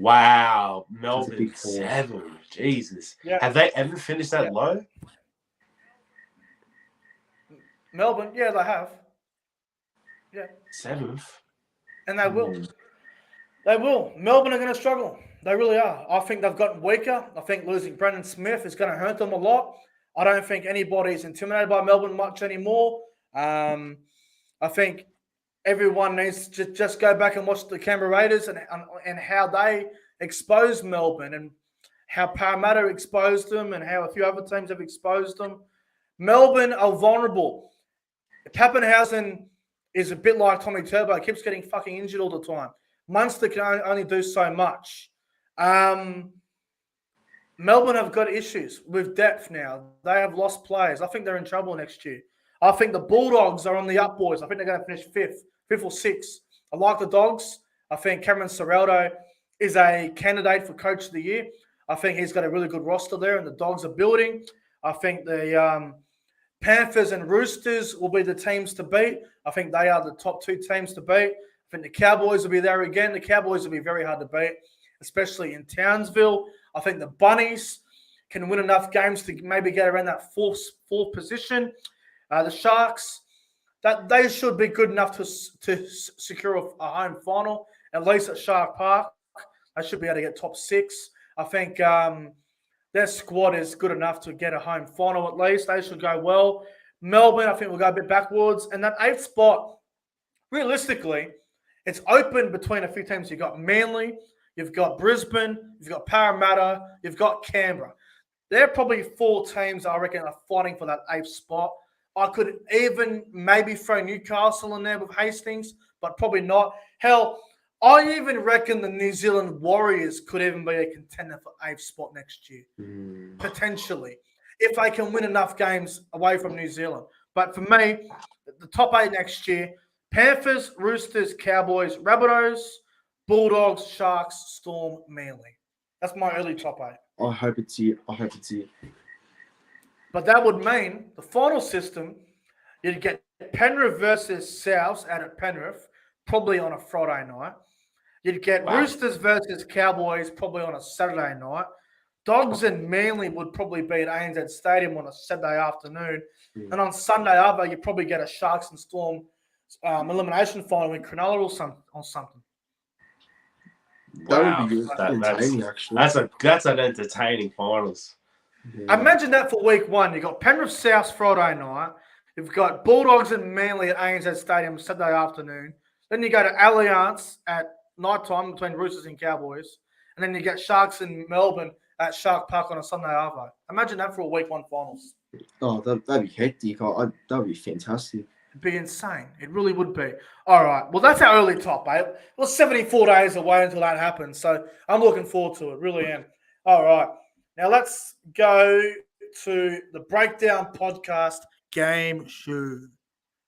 Wow, That's a Melbourne big four. 7. Jesus. Yeah. Have they ever finished that low? Melbourne, yeah, they have. Yeah. 7th. And they will. They will. Melbourne are going to struggle. They really are. I think they've gotten weaker. I think losing Brendan Smith is going to hurt them a lot. I don't think anybody's intimidated by Melbourne much anymore. I think everyone needs to just go back and watch the Canberra Raiders and how they exposed Melbourne and how Parramatta exposed them and how a few other teams have exposed them. Melbourne are vulnerable. Pappenhausen is a bit like Tommy Turbo. He keeps getting fucking injured all the time. Munster can only do so much. Melbourne have got issues with depth now. They have lost players. I think they're in trouble next year. I think the Bulldogs are on the up, boys. I think they're going to finish fifth or sixth. I like the Dogs. I think Cameron Ciraldo is a candidate for Coach of the Year. I think he's got a really good roster there, and the Dogs are building. I think the Panthers and Roosters will be the teams to beat. I think they are the top 2 teams to beat. I think the Cowboys will be there again. The Cowboys will be very hard to beat, especially in Townsville. I think the Bunnies can win enough games to maybe get around that fourth position. The Sharks, that they should be good enough to secure a home final, at least at Shark Park. They should be able to get top 6. I think their squad is good enough to get a home final at least. They should go well. Melbourne, I think, will go a bit backwards. And that 8th spot, realistically, it's open between a few teams. You've got Manly, you've got Brisbane, you've got Parramatta, you've got Canberra. There are probably 4 teams I reckon are fighting for that 8th spot. I could even maybe throw Newcastle in there with Hastings, but probably not. Hell, I even reckon the New Zealand Warriors could even be a contender for 8th spot next year, potentially, if they can win enough games away from New Zealand. But for me, the top 8 next year, Panthers, Roosters, Cowboys, Rabbitohs, Bulldogs, Sharks, Storm, Manly. That's my early top 8. I hope it's it. But that would mean the final system, you'd get Penrith versus Souths out at Penrith, probably on a Friday night. You'd get Roosters versus Cowboys, probably on a Saturday night. Dogs and Manly would probably be at ANZ Stadium on a Saturday afternoon. And on Sunday after, you'd probably get a Sharks and Storm elimination final in Cronulla or something. That would be good. Entertaining, actually. That's an entertaining finals. Yeah. Imagine that for week 1. You've got Penrith South Friday night. You've got Bulldogs and Manly at ANZ Stadium Saturday afternoon. Then you go to Allianz at night time between Roosters and Cowboys. And then you get Sharks in Melbourne at Shark Park on a Sunday after. Imagine that for a week 1 finals. Oh, that'd be hectic. That would be fantastic. It'd be insane. It really would be. All right. Well, that's our early top 8. We're 74 days away until that happens. So I'm looking forward to it. Really am. All right. Now let's go to the Breakdown Podcast Game Show.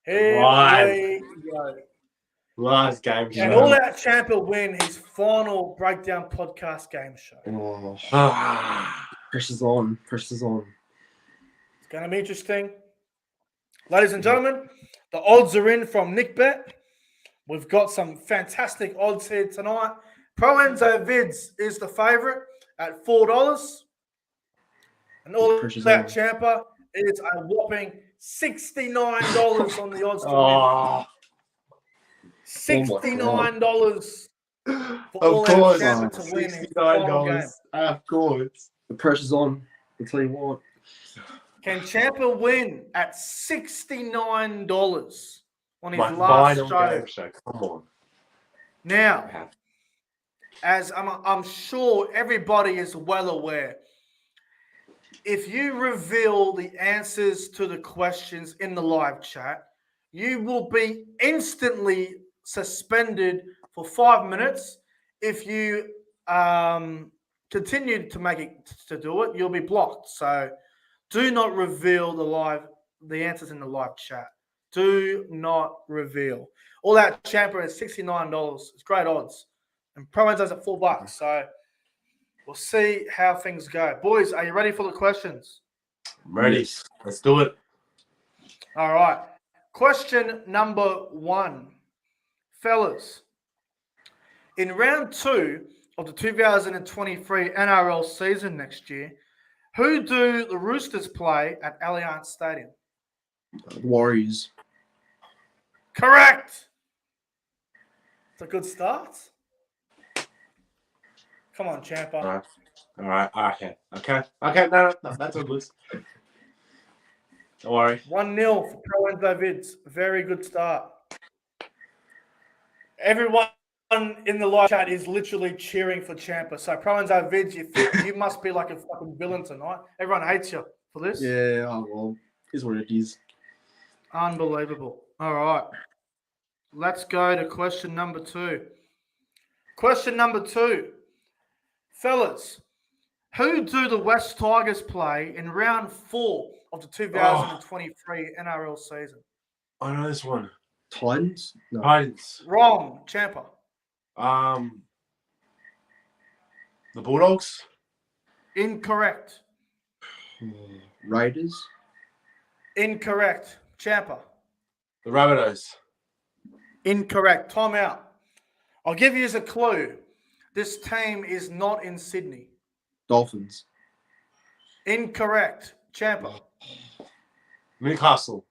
Here we go. Last game show. And all out Champa win his final Breakdown Podcast Game Show. Pressure's on. It's going to be interesting. Ladies and gentlemen, the odds are in from NickBet. We've got some fantastic odds here tonight. ProEnzo Vidz is the favourite at $4. And all that Champa is a whopping $69 on the odds to win. $69 for all that Champa to win his final game. Of course. The pressure's on. I'll tell you what. Can Champa win at $69 on his last show? Come on. Now, as I'm sure everybody is well aware, if you reveal the answers to the questions in the live chat, you will be instantly suspended for 5 minutes. If you continue to do it, you'll be blocked. So do not reveal the answers in the live chat. Do not reveal. All that Champa is $69. It's great odds. And ProEnzo's at $4. So we'll see how things go. Boys, are you ready for the questions? I'm ready. Yes. Let's do it. All right. Question number 1. Fellas, in round 2 of the 2023 NRL season next year, who do the Roosters play at Allianz Stadium? The Warriors. Correct. It's a good start. Come on, Champa. All right. Okay. No, that's all good. Don't worry. 1-0 for ProEnzo Vidz. Very good start. Everyone in the live chat is literally cheering for Champa. So ProEnzo Vidz, you must be like a fucking villain tonight. Everyone hates you for this. Yeah, oh well, is what it is. Unbelievable. All right. Let's go to question number 2. Question number 2. Fellas, who do the West Tigers play in round 4 of the 2023 NRL season? I know this one. Titans? No. Titans. Wrong, Champa. The Bulldogs. Incorrect. Raiders? Incorrect. Champa. The Rabbitohs. Incorrect. Time out. I'll give you as a clue. This team is not in Sydney. Dolphins? Incorrect. Champa. Newcastle.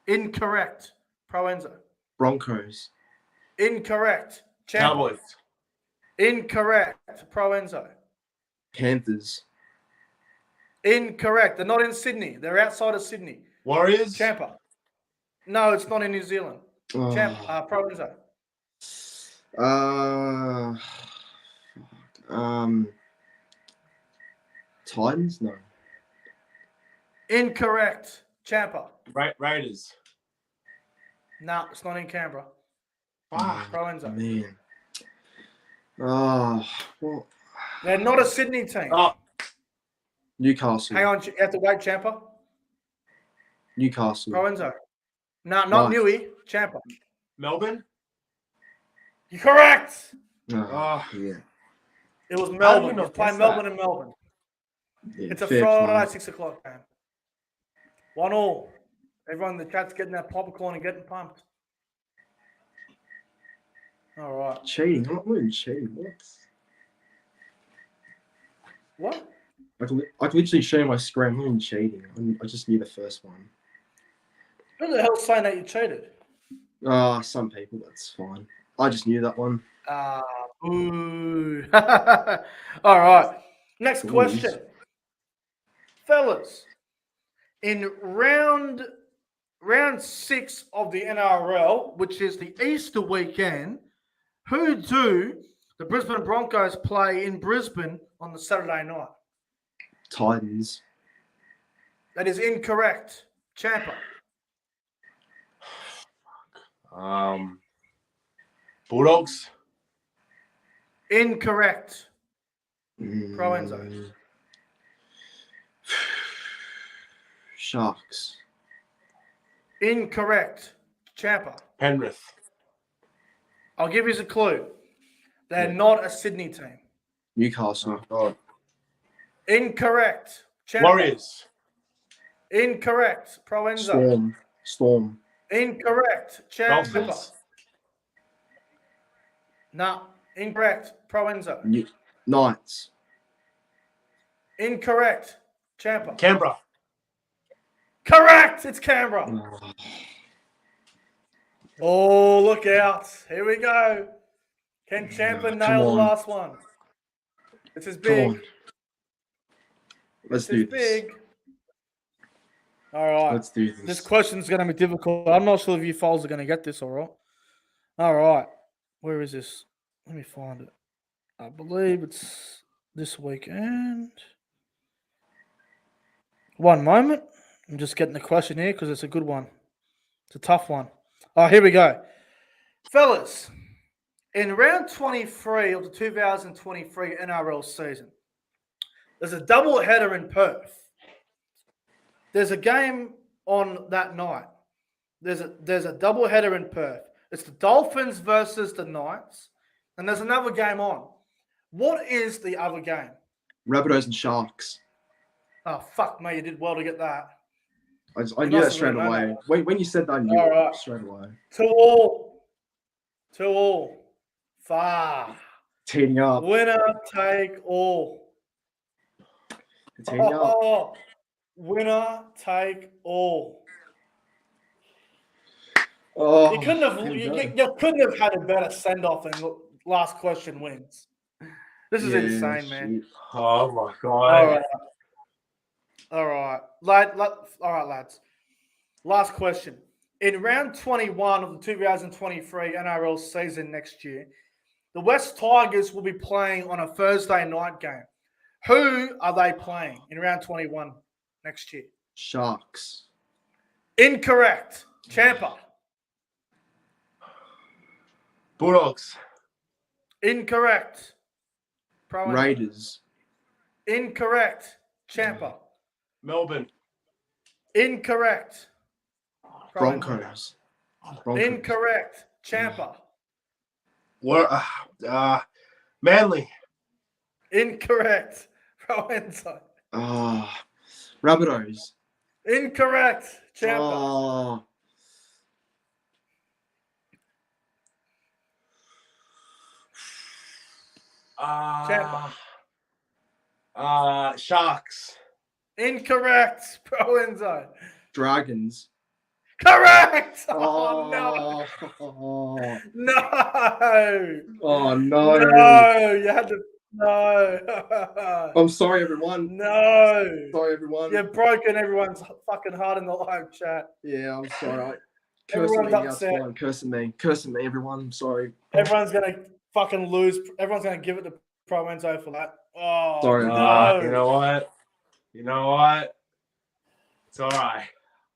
Incorrect. ProEnzo. Broncos? Incorrect. Champa. Cowboys. Incorrect. ProEnzo. Panthers? Incorrect. They're not in Sydney. They're outside of Sydney. Warriors. Champa. No, it's not in New Zealand. Oh. Champa. ProEnzo. Titans? No. Incorrect. Champa. Raiders. No, it's not in Canberra. Fuck. ProEnzo. Man. Oh, well, They're not a Sydney team. Oh, Newcastle. Hang on, you have to wait, Champa. Newcastle. ProEnzo. No, not Nice. Newey. Champa. Melbourne. You're correct. Oh, yeah. It was How Melbourne. did we It's not playing guess Melbourne that? and Melbourne. Yeah, It's a fair Friday play. night, 6 o'clock game. 1-1. Everyone in the chat's getting that popcorn and getting pumped. All right. Cheating? I'm not even cheating. What? I can literally show you my screen. I'm not even cheating. I just knew the first one. Who the hell's saying that you cheated? Some people, that's fine. I just knew that one. Boo. All right. Next question. Fellas, in round 6 of the NRL, which is the Easter weekend, who do the Brisbane Broncos play in Brisbane on the Saturday night? Titans. That is incorrect. Champa. Bulldogs. Incorrect. ProEnzo. Sharks. Incorrect. Champa. Penrith. I'll give you a clue. They're not a Sydney team. Newcastle. God. Incorrect. Champa. Warriors. Incorrect. ProEnzo. Storm. Incorrect. Champa. Dolphins. No. Incorrect. ProEnzo. Knights. Incorrect. Champa. Canberra. Correct. It's Canberra. Oh, look out. Here we go. Can Champa nail the last one? This is big. Let's This do is this. big. All right. Let's do this. This question's going to be difficult. I'm not sure if you foals are going to get this, all right? All right. Where is this? Let me find it. I believe it's this weekend. One moment. I'm just getting the question here because it's a good one. It's a tough one. Oh, here we go. Fellas, in round 23 of the 2023 NRL season, there's a double header in Perth. There's a game on that night. There's a double header in Perth. It's the Dolphins versus the Knights, and there's another game on. What is the other game? Rabbitohs and Sharks. Oh, fuck me, you did well to get that. I knew that straight away. When you said that, I knew it straight away. 2-2. Far. Teeing up. Winner take all. Teeing up. Winner take all. Oh, you couldn't have had a better send off than last question wins. This is insane, man. Oh my god. All right, lads. Last question. In round 21 of the 2023 NRL season next year, the West Tigers will be playing on a Thursday night game. Who are they playing in round 21 next year? Sharks. Incorrect. Champa. Bulldogs. Incorrect. ProEnzo. Raiders. Incorrect. Champa. Melbourne. Incorrect. Broncos. Incorrect. Champa. Manly. Incorrect. ProEnzo. Rabbitohs. Incorrect. Champa. Champa. Sharks. Incorrect. ProEnzo. Dragons. Correct. Oh no. No. Oh no. No. You had to. No. I'm sorry, everyone. No. Sorry, everyone. You've broken everyone's fucking heart in the live chat. Yeah, I'm sorry. Everyone's upset. Cursing me, everyone. I'm sorry. Everyone's gonna fucking lose. Everyone's gonna give it to ProEnzo for that. Oh, sorry. No. You know what? It's all right.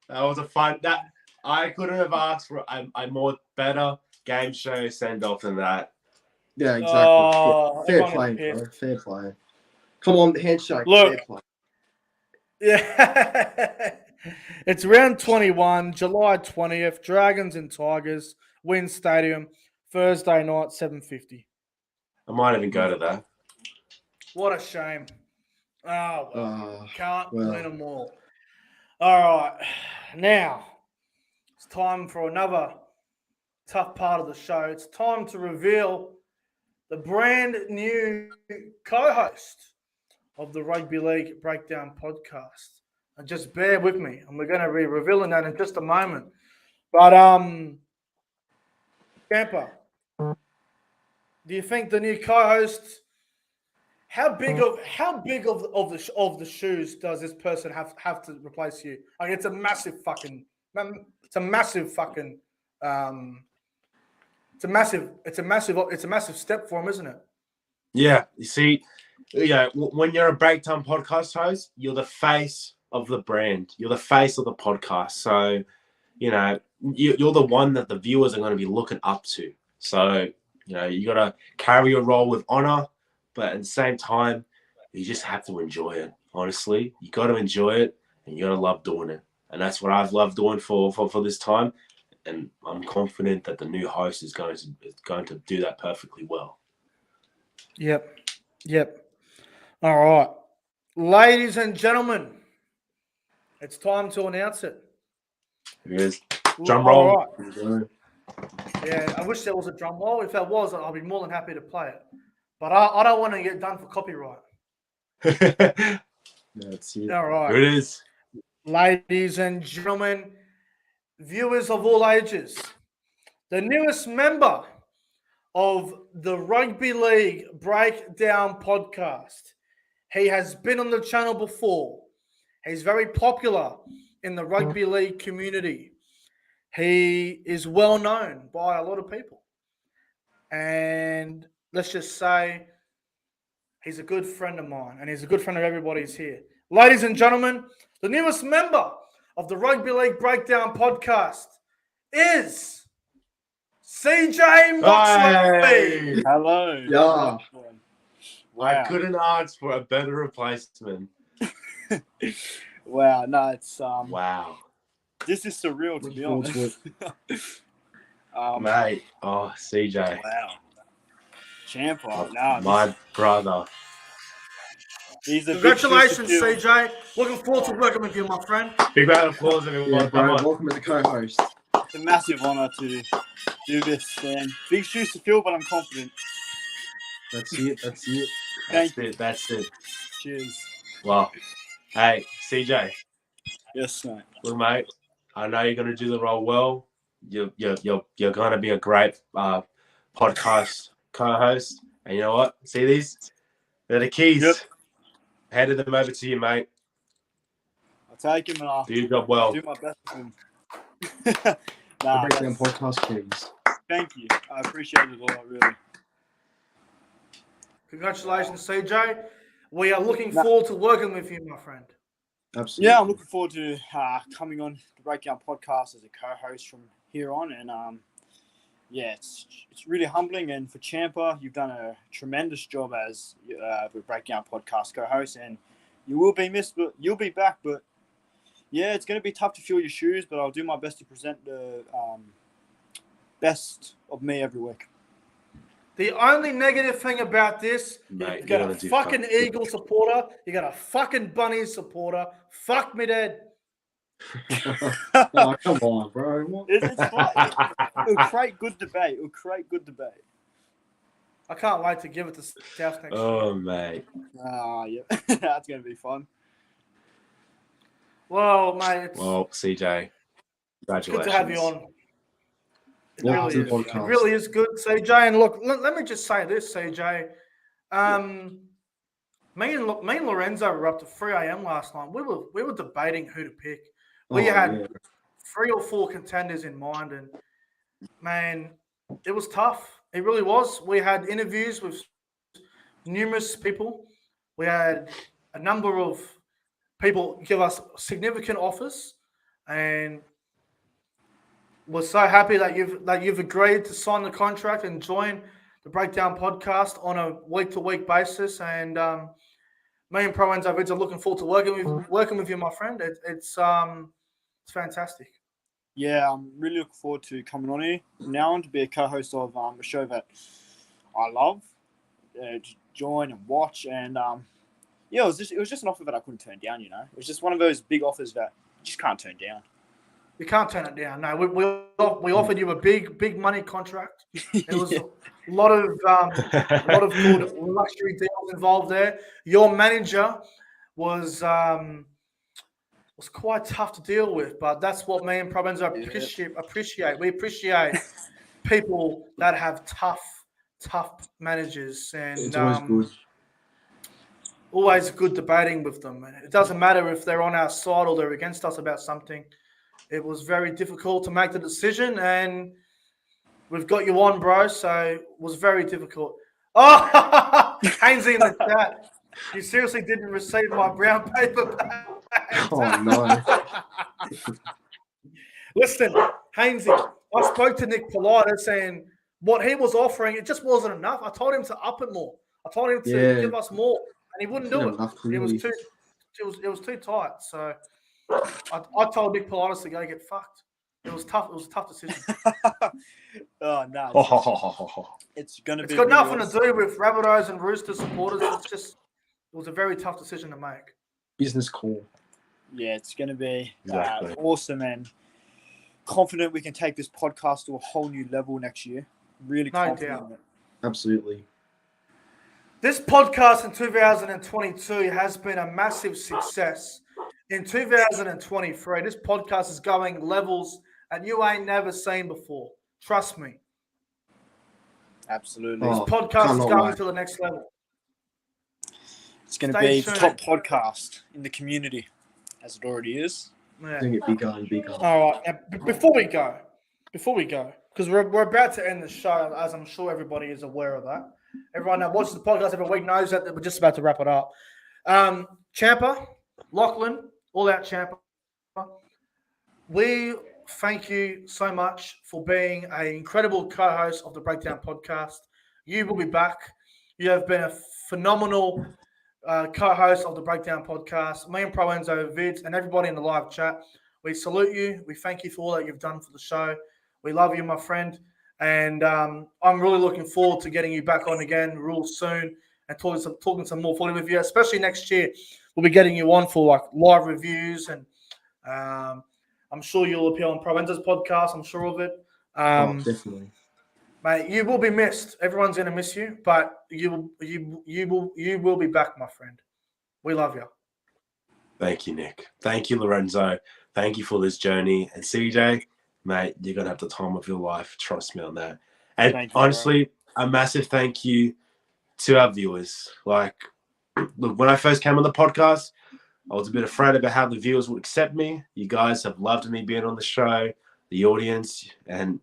That was a fun. That I couldn't have asked for a more better game show send off than that. Yeah, exactly. Fair play, bro. Fair play. Come on, the handshake. Look. Fair play. Yeah. It's round 21, July 20th. Dragons and Tigers, Wynn Stadium, Thursday night, 7:50. I might even go to that. What a shame. Can't win them all. All right. Now, it's time for another tough part of the show. It's time to reveal the brand new co-host of the Rugby League Breakdown podcast. And just bear with me, and we're going to be revealing that in just a moment. But, Champa, do you think the new co-host? How big of the shoes does this person have to replace you? Like, it's a massive step for him, isn't it? Yeah, you see, when you're a breakdown podcast host, you're the face of the brand. You're the face of the podcast. So, you're the one that the viewers are going to be looking up to. So, you got to carry your role with honor, but at the same time, you just have to enjoy it. Honestly, you got to enjoy it, and you got to love doing it. And that's what I've loved doing for this time. And I'm confident that the new host is going to do that perfectly well. Yep. All right. Ladies and gentlemen, it's time to announce it. It is. Drum roll. Right. Yeah, I wish there was a drum roll. If there was, I'll be more than happy to play it. But I don't want to get done for copyright. That's it. All right. It is. Ladies and gentlemen, viewers of all ages, the newest member of the Rugby League Breakdown podcast. He has been on the channel before. He's very popular in the rugby league community. He is well known by a lot of people. And let's just say he's a good friend of mine, and he's a good friend of everybody's here. Ladies and gentlemen, the newest member of the Rugby League Breakdown podcast is CJ Moxley. Hey! Hello. Yeah. Wow. I couldn't ask for a better replacement. Wow. No, it's Wow. This is surreal, to be Looking forward honest. Mate. Oh, CJ. Wow. Champa. No, My brother. he's a Congratulations, big shoes to fill. CJ. Looking forward to working with you, my friend. Big round of applause, everyone. Yeah, Come bro. on. Welcome as a co-host. It's a massive honor to do this, and big shoes to fill, but I'm confident. That's it. That's it. Thank That's it. That's it. Cheers. Well, hey, CJ. Yes, mate. Look, mate. I know you're gonna do the role well. You're gonna be a great podcast co-host. And you know what? See these? They're the keys. Yep. Handed them over to you, mate. I'll take him and I'll Do your job well. do my best with him. The Nah, Breakdown Podcast keys. thank you. I appreciate it a lot, really. Congratulations, CJ. We are looking forward to working with you, my friend. Absolutely. Yeah, I'm looking forward to coming on the Breakdown podcast as a co-host from here on, and yeah, it's really humbling. And for Champa, you've done a tremendous job as the Breakdown podcast co-host, and you will be missed, but you'll be back. But yeah, it's going to be tough to fill your shoes, but I'll do my best to present the best of me every week. The only negative thing about this, Mate, you got you're a gonna do fucking fun. Eagle supporter, you got a fucking Bunny supporter. Fuck me, Dad. Oh, come on, bro. What? It's fine. It'll create good debate. I can't wait to give it to South next year. Oh, mate. Yeah, that's going to be fun. Well, mate, it's Well, CJ, good congratulations. to have you on. It Welcome really to is. the It podcast. really is good, CJ. And look, let me just say this, CJ. Me and Lorenzo were up to 3 a.m. last night. We were debating who to pick. We had 3 or 4 contenders in mind, and man, it was tough. It really was. We had interviews with numerous people. We had a number of people give us significant offers, and we're so happy that you've agreed to sign the contract and join the Breakdown podcast on a week-to-week basis. And me and ProEnzo Vidz are looking forward to working with you, my friend. It's fantastic. Yeah, I'm really looking forward to coming on here now and to be a co-host of a show that I love, to join and watch. And yeah, it was just an offer that I couldn't turn down. You know, it was just one of those big offers that you just can't turn down. You can't turn it down. No, we offered you a big money contract. It was a lot of good luxury deals involved there. Your manager was quite tough to deal with, but that's what me and ProEnzo appreciate. We appreciate people that have tough managers, and It's always good. always good debating with them. It doesn't matter if they're on our side or they're against us about something. It was very difficult to make the decision, and we've got you on, bro, so it was very difficult. Oh, Hainsey in the chat. You seriously didn't receive my brown paper bag. Oh, no. Listen, Hainsey, I spoke to Nick Polita saying what he was offering, it just wasn't enough. I told him to up it more. I told him to give us more, and he wouldn't do it. It was too tight. So I told Nick Polita to go get fucked. It was tough. It was a tough decision. Oh no, it's gonna be. It's got nothing to do with Rabbitohs and Rooster supporters. It was a very tough decision to make. Business call. Yeah, it's gonna be Exactly. awesome, and confident we can take this podcast to a whole new level next year. Really No confident doubt. in it. Absolutely. This podcast in 2022 has been a massive success. In 2023, this podcast is going levels that you ain't never seen before. Trust me. Absolutely. This Oh, podcast is cannot going wait. to the next level. It's going to Stay be the tuned. top podcast in the community, as it already is. Yeah. Doing it bigger and bigger. All right. Now, before we go, because we're about to end the show, as I'm sure everybody is aware of that. Everyone that watches the podcast every week knows that we're just about to wrap it up. Champa, Lachlan, All Out Champa. We thank you so much for being an incredible co-host of the Breakdown Podcast. You will be back. You have been a phenomenal co-host of the Breakdown Podcast. Me and ProEnzo, Vidz, and everybody in the live chat, we salute you. We thank you for all that you've done for the show. We love you, my friend. And I'm really looking forward to getting you back on again real soon and talking some more footy with you, especially next year. We'll be getting you on for like live reviews, and I'm sure you'll appear on ProEnzo's podcast. I'm sure of it. Definitely. Mate, you will be missed. Everyone's going to miss you, but you will be back, my friend. We love you. Thank you, Nick. Thank you, Lorenzo. Thank you for this journey. And CJ, mate, you're going to have the time of your life. Trust me on that. And Thank you, honestly, a massive thank you to our viewers. Like, look, when I first came on the podcast, I was a bit afraid about how the viewers would accept me. You guys have loved me being on the show, the audience, and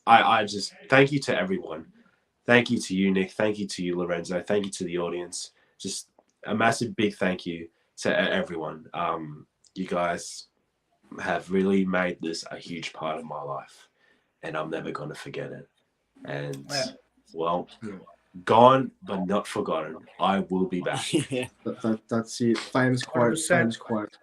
I just thank you to everyone. Thank you to you, Nick. Thank you to you, Lorenzo. Thank you to the audience. Just a massive big thank you to everyone. You guys have really made this a huge part of my life, and I'm never going to forget it. And, well, gone but not forgotten. I will be back. Yeah. That's it. Famous quote. 100%. Famous quote.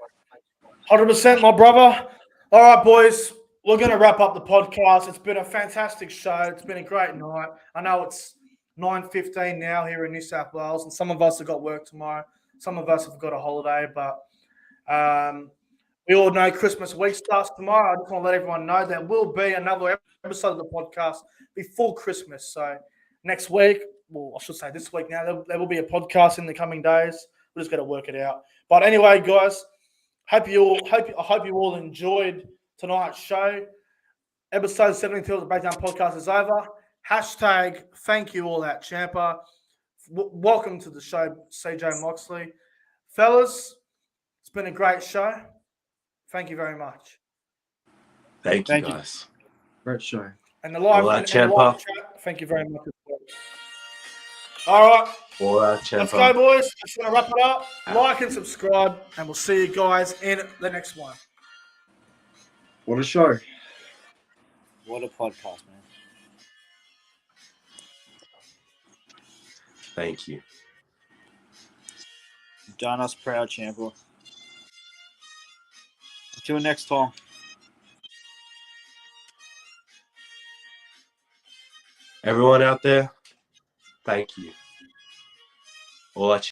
100%, my brother. All right, boys. We're going to wrap up the podcast. It's been a fantastic show. It's been a great night. I know it's 9:15 now here in New South Wales, and some of us have got work tomorrow. Some of us have got a holiday, but we all know Christmas week starts tomorrow. I just want to let everyone know there will be another episode of the podcast before Christmas. So next week, well, I should say this week now, there will be a podcast in the coming days. We're just going to work it out. But anyway, guys, I hope you all enjoyed tonight's show. Episode 72 of the Breakdown Podcast is over. Hashtag thank you all at Champa. Welcome to the show, CJ Moxley. Fellas, it's been a great show. Thank you very much. Thank you, Thank you. guys. Great show. And the live, All right, and the live Champa. chat, thank you very much. All right, All right, let's Champa. go, boys. Just want to wrap it up. Like and subscribe, and we'll see you guys in the next one. What a show. What a podcast, man. Thank you. You've done us proud, Champa. Until next time. Everyone out there, thank you. All our